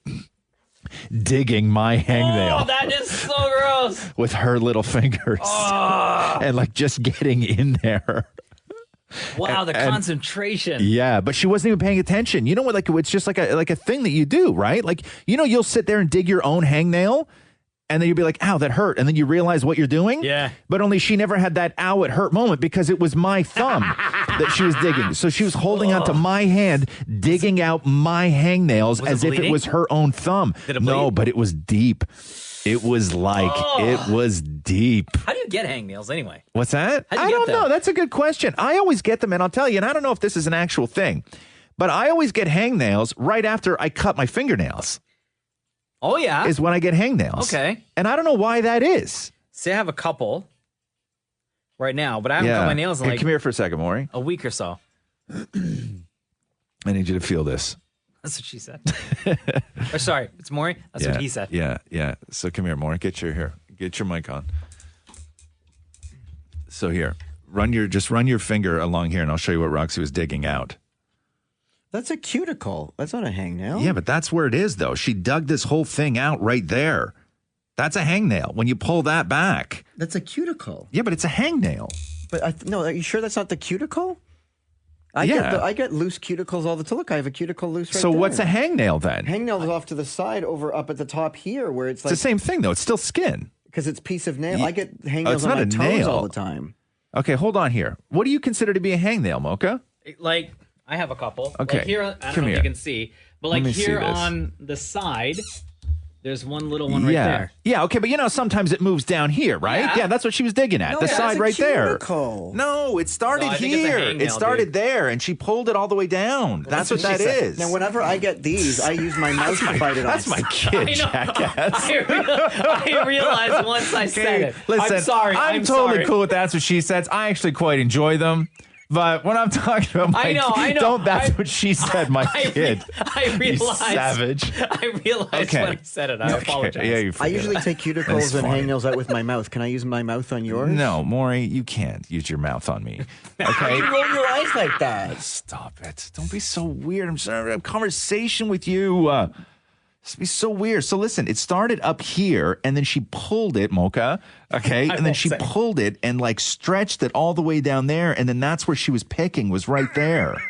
digging my hangnail. Oh, that is so gross. With her little fingers. Oh. And like just getting in there. Wow, the concentration. Yeah, but she wasn't even paying attention. You know what? Like it's just like a thing that you do, right? Like, you know, you'll sit there and dig your own hangnail. And then you'll be like, ow, that hurt. And then you realize what you're doing. Yeah. But only she never had that ow, it hurt moment because it was my thumb that she was digging. So she was holding onto my hand, digging out my hangnails as if it was her own thumb. Did it bleed? No, but it was deep. It was like, it was deep. How do you get hangnails anyway? What's that? How do you I get don't them? know. That's a good question. I always get them, and I'll tell you, and I don't know if this is an actual thing, but I always get hangnails right after I cut my fingernails. Oh, yeah. Is when I get hangnails. Okay. And I don't know why that is. See, I have a couple right now, but I haven't cut my nails in Hey, like come here for a second, Maury. a week or so. I need you to feel this. That's what she said. Or sorry, it's Maury. That's what he said. Yeah. So come here, Maury. Get your mic on. So here, run your finger along here, and I'll show you what Roxy was digging out. That's a cuticle. That's not a hangnail. Yeah, but that's where it is, though. She dug this whole thing out right there. That's a hangnail. When you pull that back. That's a cuticle. Yeah, but it's a hangnail. But no, are you sure that's not the cuticle? I get loose cuticles all the time. Look, I have a cuticle loose right so there. What's a hangnail then? Hangnail is off to the side, up at the top here, where it's like the same thing, though. It's still skin. Because it's piece of nail. I get it's hangnails not on my a toes nail. all the time. Okay, hold on here. What do you consider to be a hangnail, Mocha? Like, I have a couple. Okay, Like here, I don't come know if here. you can see, but like Let me see here this. on the side, there's one little one right there. Yeah, okay, but you know, sometimes it moves down here, right? Yeah, that's what she was digging at. No, the that's side a right cuticle. there. No, it started No, I think it's a here. hangnail, It started dude. there, and she pulled it all the way down. That's what what that she said. is. Now, whenever I get these, I use my mouth to bite it off. That's my kid, I know. jackass. I realized once I said it. Listen, I'm sorry. I'm totally sorry. cool with that's what she says. I actually quite enjoy them. But when I'm talking about my I know. don't that's what she said, my kid. I You realized. savage. I realized Okay. when I said it. I apologize. Yeah, you I usually take cuticles That's and fine. hangnails out with my mouth. Can I use my mouth on yours? No, Maury, you can't use your mouth on me. Okay? You roll your eyes like that. Stop it. Don't be so weird. I'm sorry. I have a conversation with you. This be so weird. So listen, it started up here and then she pulled it, Mocha. Okay. And then she pulled it and like stretched it all the way down there. And then that's where she was picking, was right there.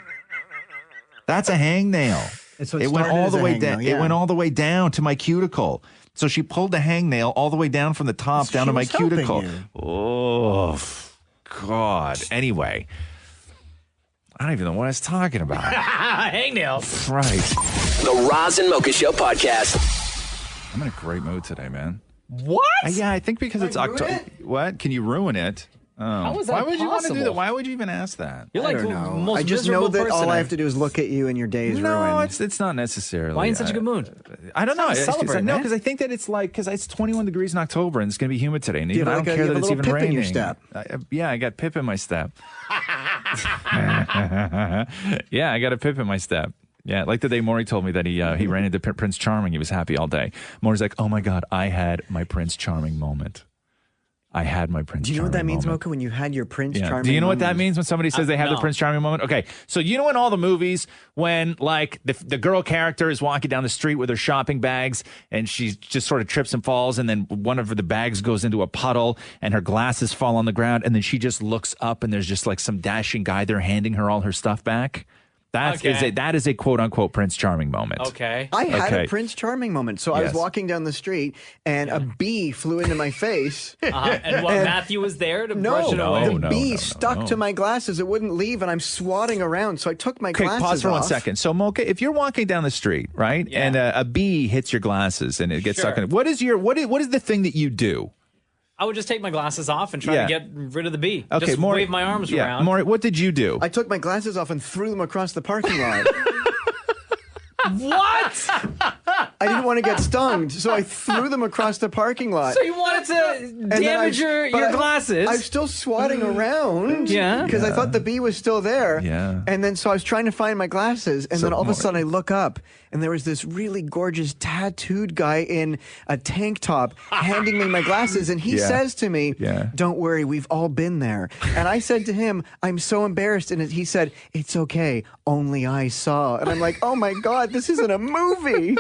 That's a hangnail. So it It went started all as the a way hangnail, down. yeah. It went all the way down to my cuticle. So she pulled the hangnail all the way down from the top So down she to my was helping cuticle. you. Oh, God. Anyway, I don't even know what I was talking about. Hangnails. Right. The Roz and Mocha Show podcast. I'm in a great mood today, man. What? Yeah, I think because it's October. What? Can you ruin it? How is that Why would you want to do possible? that? Why would you even ask that? You're like I the don't know. most I just know miserable that person all I have to do is look at you and your day is No, ruined. it's not necessarily. Why in such a good mood? I don't know. It's time to celebrate, No, man. because I think that it's like because it's 21 degrees in October and it's going to be humid today, and Do you even I have don't like a- care you that have a it's little even pip in raining. your step? Yeah, I got pip in my step. Yeah, I got a pip in my step. Yeah, like the day Maury told me that he ran into Prince Charming. He was happy all day. Maury's like, oh my God, I had my Prince Charming moment. I had my Prince Charming moment. Do you know what that means, Mocha, when you had your Prince Charming Do you know what that moment? means when somebody says they have no. the Prince Charming moment? Okay, so you know in all the movies when like the girl character is walking down the street with her shopping bags and she just sort of trips and falls and then one of the bags goes into a puddle and her glasses fall on the ground and then she just looks up and there's just like some dashing guy there handing her all her stuff back? That is a quote unquote Prince Charming moment. Okay. I had Okay. a Prince Charming moment. So I was Yes. walking down the street and a bee flew into my face. And what, Matthew was there to brush it No, away? the bee stuck to my glasses. It wouldn't leave, and I'm swatting around. So I took my Okay, glasses pause for off. 1 second. So, Mocha, if you're walking down the street, right, and a bee hits your glasses and it gets stuck in it, what is the thing that you do? I would just take my glasses off and try to get rid of the bee. Okay, just Maury, wave my arms around. Maury, what did you do? I took my glasses off and threw them across the parking lot. What? I didn't want to get stung, so I threw them across the parking lot. So you wanted to damage your glasses? I was still swatting around. Yeah. Because I thought the bee was still there. Yeah. And then so I was trying to find my glasses, and then all of a sudden I look up, and there was this really gorgeous tattooed guy in a tank top handing me my glasses, and he says to me, "Don't worry, we've all been there." And I said to him, "I'm so embarrassed," and he said, "It's okay, only I saw." And I'm like, "Oh my God, this isn't a movie."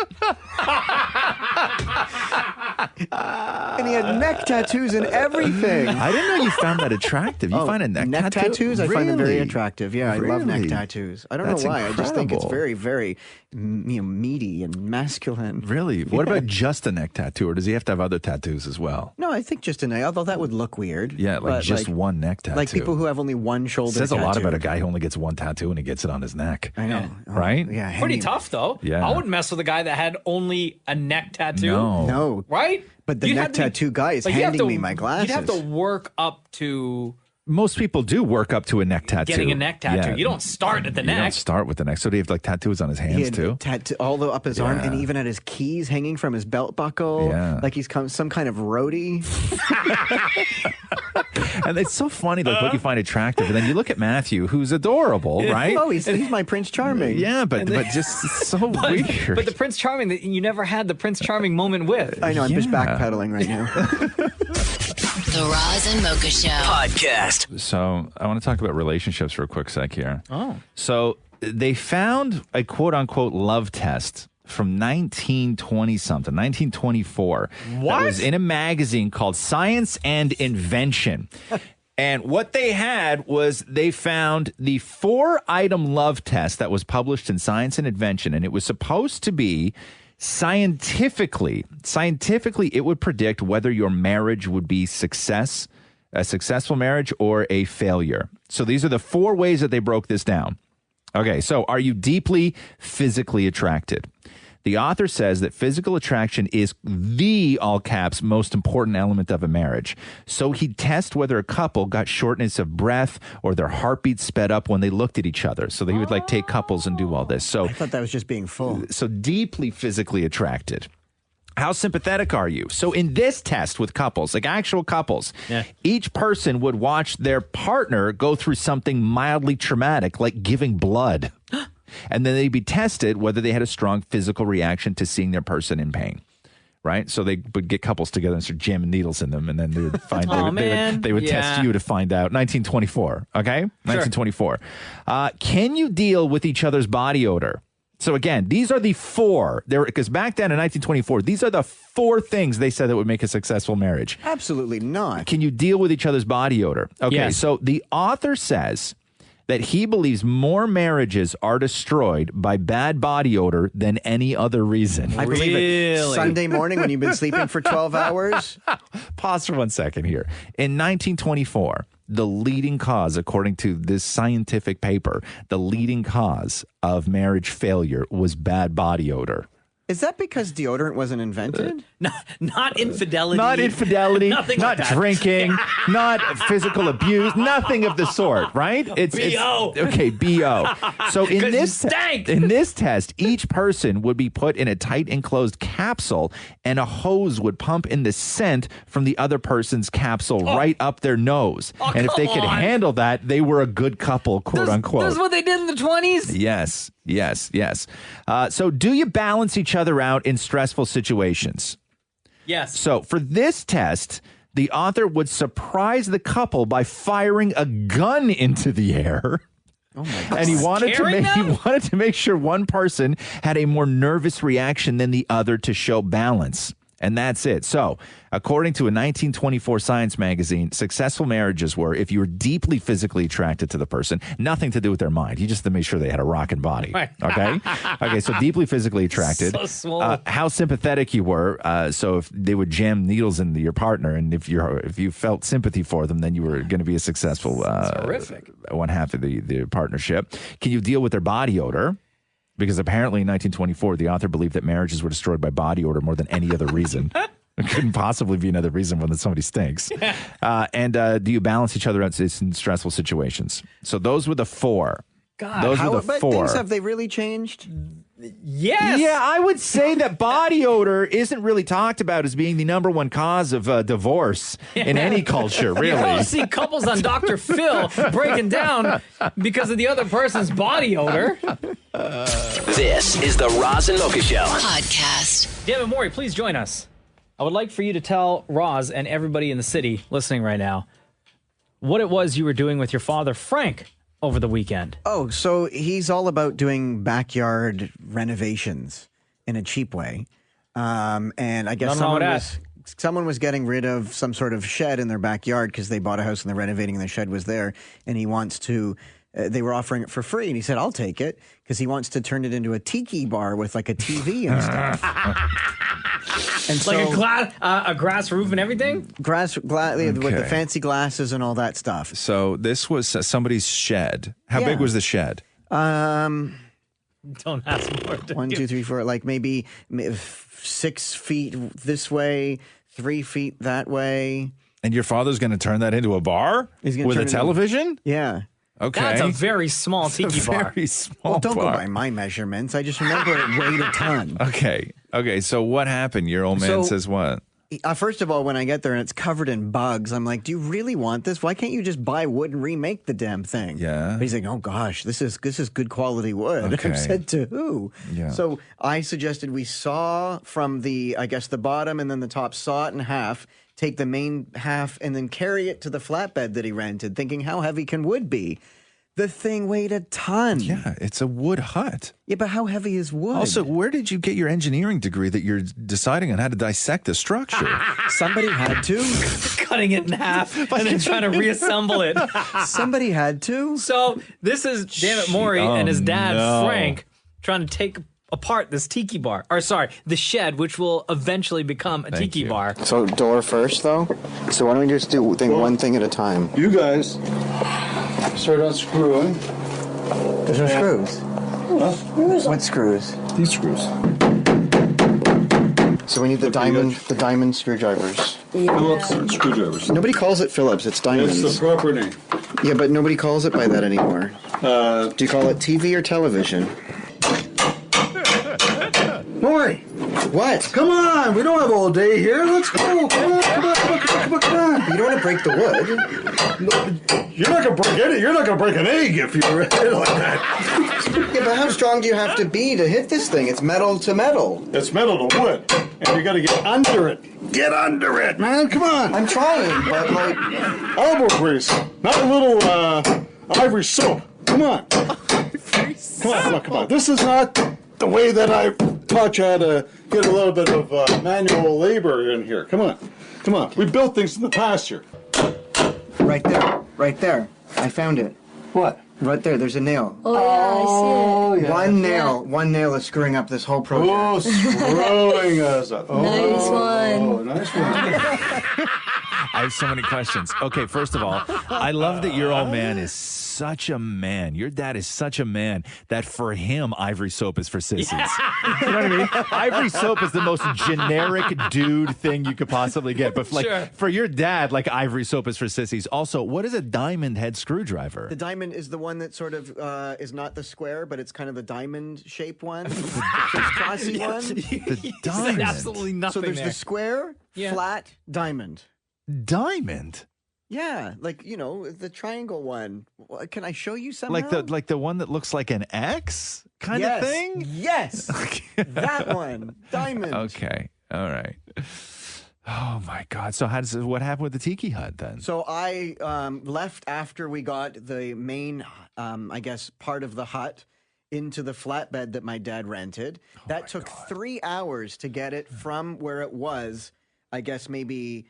And he had neck tattoos and everything. I didn't know you found that attractive. You find a neck tattoos? I find them very attractive. Yeah, Really? I love neck tattoos. I don't know why. I just think it's very, very meaty and masculine. Really? What about just a neck tattoo, or does he have to have other tattoos as well? No, I think just a neck, although that would look weird. Yeah, like just one neck tattoo. Like people who have only one shoulder says a lot tattoo. about a guy who only gets one tattoo and he gets it on his neck. I know. Right? Yeah. Pretty tough, though. Yeah. I wouldn't mess with a guy that had only a neck tattoo. No. Right? But the neck tattoo guy is handing me my glasses. You'd have to work up to Most people do work up to a neck tattoo. getting a neck tattoo. You don't start at the You neck. don't start with the neck. So do you have like tattoos on his He hands had too? all the up his arm, and even at his keys hanging from his belt buckle. Yeah. Like he's some kind of roadie. And it's so funny, like what you find attractive. And then you look at Matthew, who's adorable, right? Oh, he's my Prince Charming. Yeah, but just so weird. But the Prince Charming that you never had the Prince Charming moment with. I know, I'm just backpedaling right now. The Roz and Mocha Show podcast. So I want to talk about relationships for a quick sec here. Oh. So they found a quote unquote love test from 1920-something, 1924. What? That was in a magazine called Science and Invention. And what they had was they found the 4-item love test that was published in Science and Invention, and it was supposed to be scientifically, it would predict whether your marriage would be a successful marriage or a failure. So these are the 4 ways that they broke this down. Okay, so are you deeply physically attracted? The author says that physical attraction is the, all caps, most important element of a marriage. So he'd test whether a couple got shortness of breath or their heartbeat sped up when they looked at each other. So they would like take couples and do all this. So I thought that was just being full. So deeply physically attracted. How sympathetic are you? So in this test with couples, like actual couples, each person would watch their partner go through something mildly traumatic, like giving blood. And then they'd be tested whether they had a strong physical reaction to seeing their person in pain. Right? So they would get couples together and start jamming needles in them, and then they would find they would test you to find out. 1924, okay? 1924. Can you deal with each other's body odor? So again, these are the 4. Because back then in 1924, these are the 4 things they said that would make a successful marriage. Absolutely not. Can you deal with each other's body odor? Okay, so the author says that he believes more marriages are destroyed by bad body odor than any other reason. I believe it. Sunday morning when you've been sleeping for 12 hours. Pause for 1 second here. In 1924, the leading cause, according to this scientific paper, the leading cause of marriage failure was bad body odor. Is that because deodorant wasn't invented? Not infidelity. Not infidelity, Nothing not like that. drinking, not physical abuse, nothing of the sort, right? B.O. Okay, B.O. So in 'Cause this you stank. in this test, each person would be put in a tight enclosed capsule, and a hose would pump in the scent from the other person's capsule right up their nose. And if they could handle that, they were a good couple, quote unquote. That's what they did in the 20s? Yes. So do you balance each other out in stressful situations? Yes. So for this test, the author would surprise the couple by firing a gun into the air. Oh my God. And he wanted to make sure one person had a more nervous reaction than the other to show balance. And that's it. So, according to a 1924 Science magazine, successful marriages were if you were deeply physically attracted to the person, nothing to do with their mind. You just had to make sure they had a rocking body. Right. Okay? Okay, so deeply physically attracted. So swole. How sympathetic you were. So if they would jam needles into your partner, and if you felt sympathy for them, then you were going to be a successful horrific. one half of the partnership. Can you deal with their body odor? Because apparently in 1924, the author believed that marriages were destroyed by body odor more than any other reason. It couldn't possibly be another reason when somebody stinks. And do you balance each other out in stressful situations? So those were the 4. God, those were the 4. Things, have they really changed? Yes. Yeah, I would say that body odor isn't really talked about as being the number one cause of divorce in any culture, really. You don't see couples on Dr. Phil breaking down because of the other person's body odor. This is the Roz and Mocha Show podcast. David Morey, please join us. I would like for you to tell Roz and everybody in the city listening right now what it was you were doing with your father, Frank, over the weekend. Oh, so he's all about doing backyard renovations in a cheap way. And I guess someone was getting rid of some sort of shed in their backyard because they bought a house and they're renovating and the shed was there. And he wants to, they were offering it for free. And he said, I'll take it because he wants to turn it into a tiki bar with like a TV and stuff. And so, like a grass roof and everything? Grass with the fancy glasses and all that stuff. So this was somebody's shed. How big was the shed? Don't ask more. 1, 2, 3, 4, like maybe 6 feet this way, 3 feet that way. And your father's going to turn that into a bar with a television? Yeah. Okay. That's a very small tiki bar. Very small. Well, don't bar. go by my measurements. I just remember it weighed a ton. Okay. So what happened? Your old man says what? First of all, when I get there and it's covered in bugs, I'm like, do you really want this? Why can't you just buy wood and remake the damn thing? Yeah. But he's like, oh gosh, this is good quality wood. Okay. I've said to who? Yeah. So I suggested we saw from the bottom and then the top, saw it in half, take the main half and then carry it to the flatbed that he rented, thinking how heavy can wood be? The thing weighed a ton. Yeah, it's a wood hut. Yeah, but how heavy is wood? Also, where did you get your engineering degree that you're deciding on how to dissect the structure? Somebody had to. Cutting it in half and then trying to reassemble it. Somebody had to. So this is David Morey and his dad, Frank, trying to take apart this tiki bar. Or sorry, the shed, which will eventually become a tiki bar. So door first, though? So why don't we just do one thing at a time? You guys start unscrewing. There's no screws. What screws? These screws. So we need the diamond screwdrivers. Phillips screwdrivers. Nobody calls it Phillips. It's diamonds. It's the proper name. Yeah, but nobody calls it by that anymore. Do you call it TV or television? Maury! What? Come on! We don't have all day here. Let's go! Come on! You don't want to break the wood. You're not gonna break any. You're not gonna break an egg if you hit it like that. Yeah, but how strong do you have to be to hit this thing? It's metal to metal. It's metal to wood, and you got to get under it. Get under it, man! Come on! I'm trying, but like elbow grease, not a little ivory soap. Come on! Come on! This is not the way that I taught you how to get a little bit of manual labor in here. Come on. We built things in the past here. Right there. I found it. What? Right there. There's a nail. Oh, yeah, I see it. One nail is screwing up this whole project. Oh, screwing us up. Nice one. Nice one. I have so many questions. Okay, first of all, I love that your old man is such a man. Your dad is such a man that for him, ivory soap is for sissies. Yeah. You know what I mean? Ivory soap is the most generic dude thing you could possibly get. But for your dad, like ivory soap is for sissies. Also, what is a diamond head screwdriver? The diamond is the one that sort of is not the square, but it's kind of the diamond shaped one. The classy one. The diamond. Absolutely nothing. So there's there. the square, flat, diamond. Diamond? Yeah, like, the triangle one. Can I show you somehow? Like the one that looks like an X kind of thing? Yes. That one. Diamond. Okay. All right. Oh my God. So what happened with the tiki hut then? So I left after we got the main, part of the hut into the flatbed that my dad rented. That took 3 hours to get it from where it was, I guess maybe...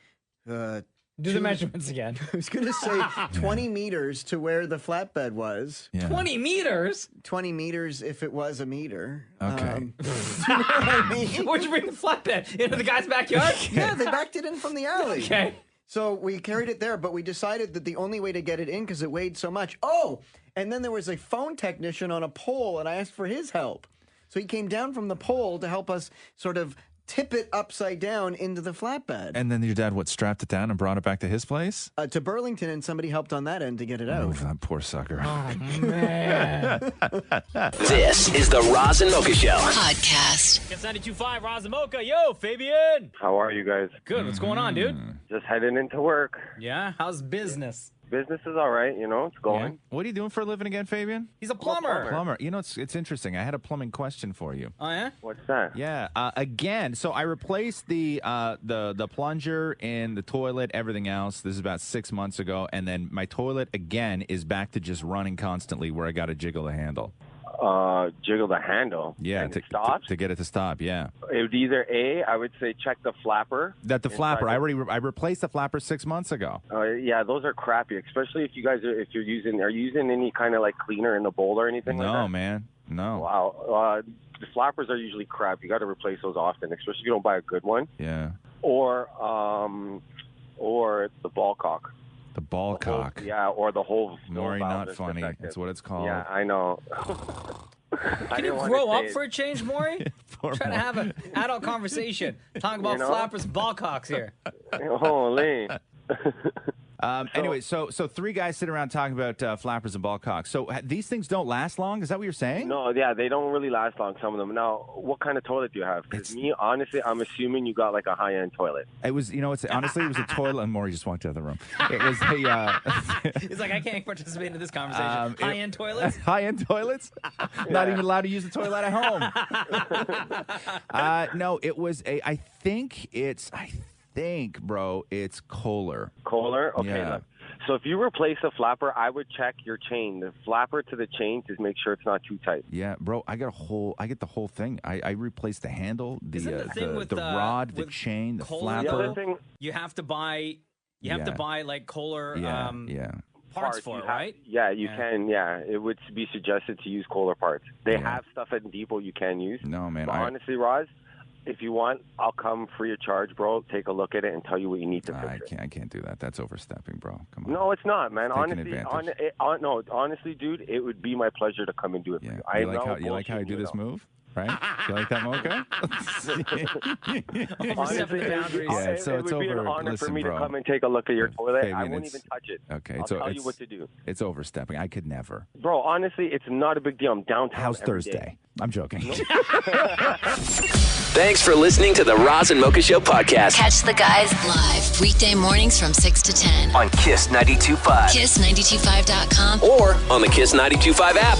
Do the measurements again. I was going to say 20 meters to where the flatbed was. Yeah. 20 meters? 20 meters if it was a meter. Okay. Do you know what I mean? Where'd you bring the flatbed? Into the guy's backyard? Yeah, they backed it in from the alley. Okay. So we carried it there, but we decided that the only way to get it in, because it weighed so much. Oh, and then there was a phone technician on a pole, and I asked for his help. So he came down from the pole to help us sort of tip it upside down into the flatbed. And then your dad, strapped it down and brought it back to his place? To Burlington, and somebody helped on that end to get it out. Oh, that poor sucker. Oh, man. This is the Roz and Mocha Show. Podcast. Kiss 92.5, Roz and Mocha. Yo, Fabian. How are you guys? Good. What's going on, dude? Just heading into work. Yeah? How's business? Business is all right, it's going. Yeah. What are you doing for a living again, Fabian? He's a plumber. Plumber. It's interesting. I had a plumbing question for you. Oh, yeah? What's that? Yeah. Again, so I replaced the plunger in the toilet, everything else. This is about 6 months ago. And then my toilet, again, is back to just running constantly where I got to jiggle the handle. Jiggle the handle. Yeah, and it stops? To get it to stop, yeah. It would either I would say check the flapper. The flapper. I replaced the flapper 6 months ago. Yeah, those are crappy, especially if you guys are you using any kind of like cleaner in the bowl or anything like that? No, man. No. Wow. The flappers are usually crap. You got to replace those often, especially if you don't buy a good one. Yeah. Or the ball cock. The ball cock. Yeah, or the whole. Nori, not funny. That's what it's called. Yeah, I know. Can you grow up for a change, Maury? Trying to have an adult conversation. Talking about flappers and ball cocks here. Holy. Anyway, so three guys sit around talking about flappers and ball cocks. So these things don't last long? Is that what you're saying? No, yeah, they don't really last long, some of them. Now, what kind of toilet do you have? Because me, honestly, I'm assuming you got like a high-end toilet. It was, honestly, it was a toilet, and Maury just walked out of the room. It was a... He's like, I can't participate in this conversation. High-end toilets? High-end toilets? Not even allowed to use the toilet at home. No, it was I think, bro, it's Kohler. Kohler? Okay. Yeah. Look. So if you replace a flapper, I would check your chain. The flapper to the chain to make sure it's not too tight. Yeah, bro, I get the whole thing. I replaced the handle, the rod, the chain, the Kohler, flapper. You have to buy like Kohler parts for it, right? Yeah, you can. Yeah, it would be suggested to use Kohler parts. They have stuff at Depot you can use. No, man. But honestly, Roz, if you want, I'll come free of charge, bro. Take a look at it and tell you what you need to fix it. I can't do that. That's overstepping, bro. Come on. No, it's not, man. Honestly, honestly, dude, it would be my pleasure to come and do it for you. You like how I do this move? Right? You like that, Mocha? It would be an honor for me to come and take a look at your toilet. Fabian, I won't even touch it. Okay, I'll tell you what to do. It's overstepping. I could never. Bro, honestly, it's not a big deal. I'm downtown. How's Thursday? I'm joking. Thanks for listening to the Roz and Mocha Show podcast. Catch the guys live weekday mornings from 6 to 10 on Kiss 92.5, kiss925.com, or on the Kiss 92.5 app.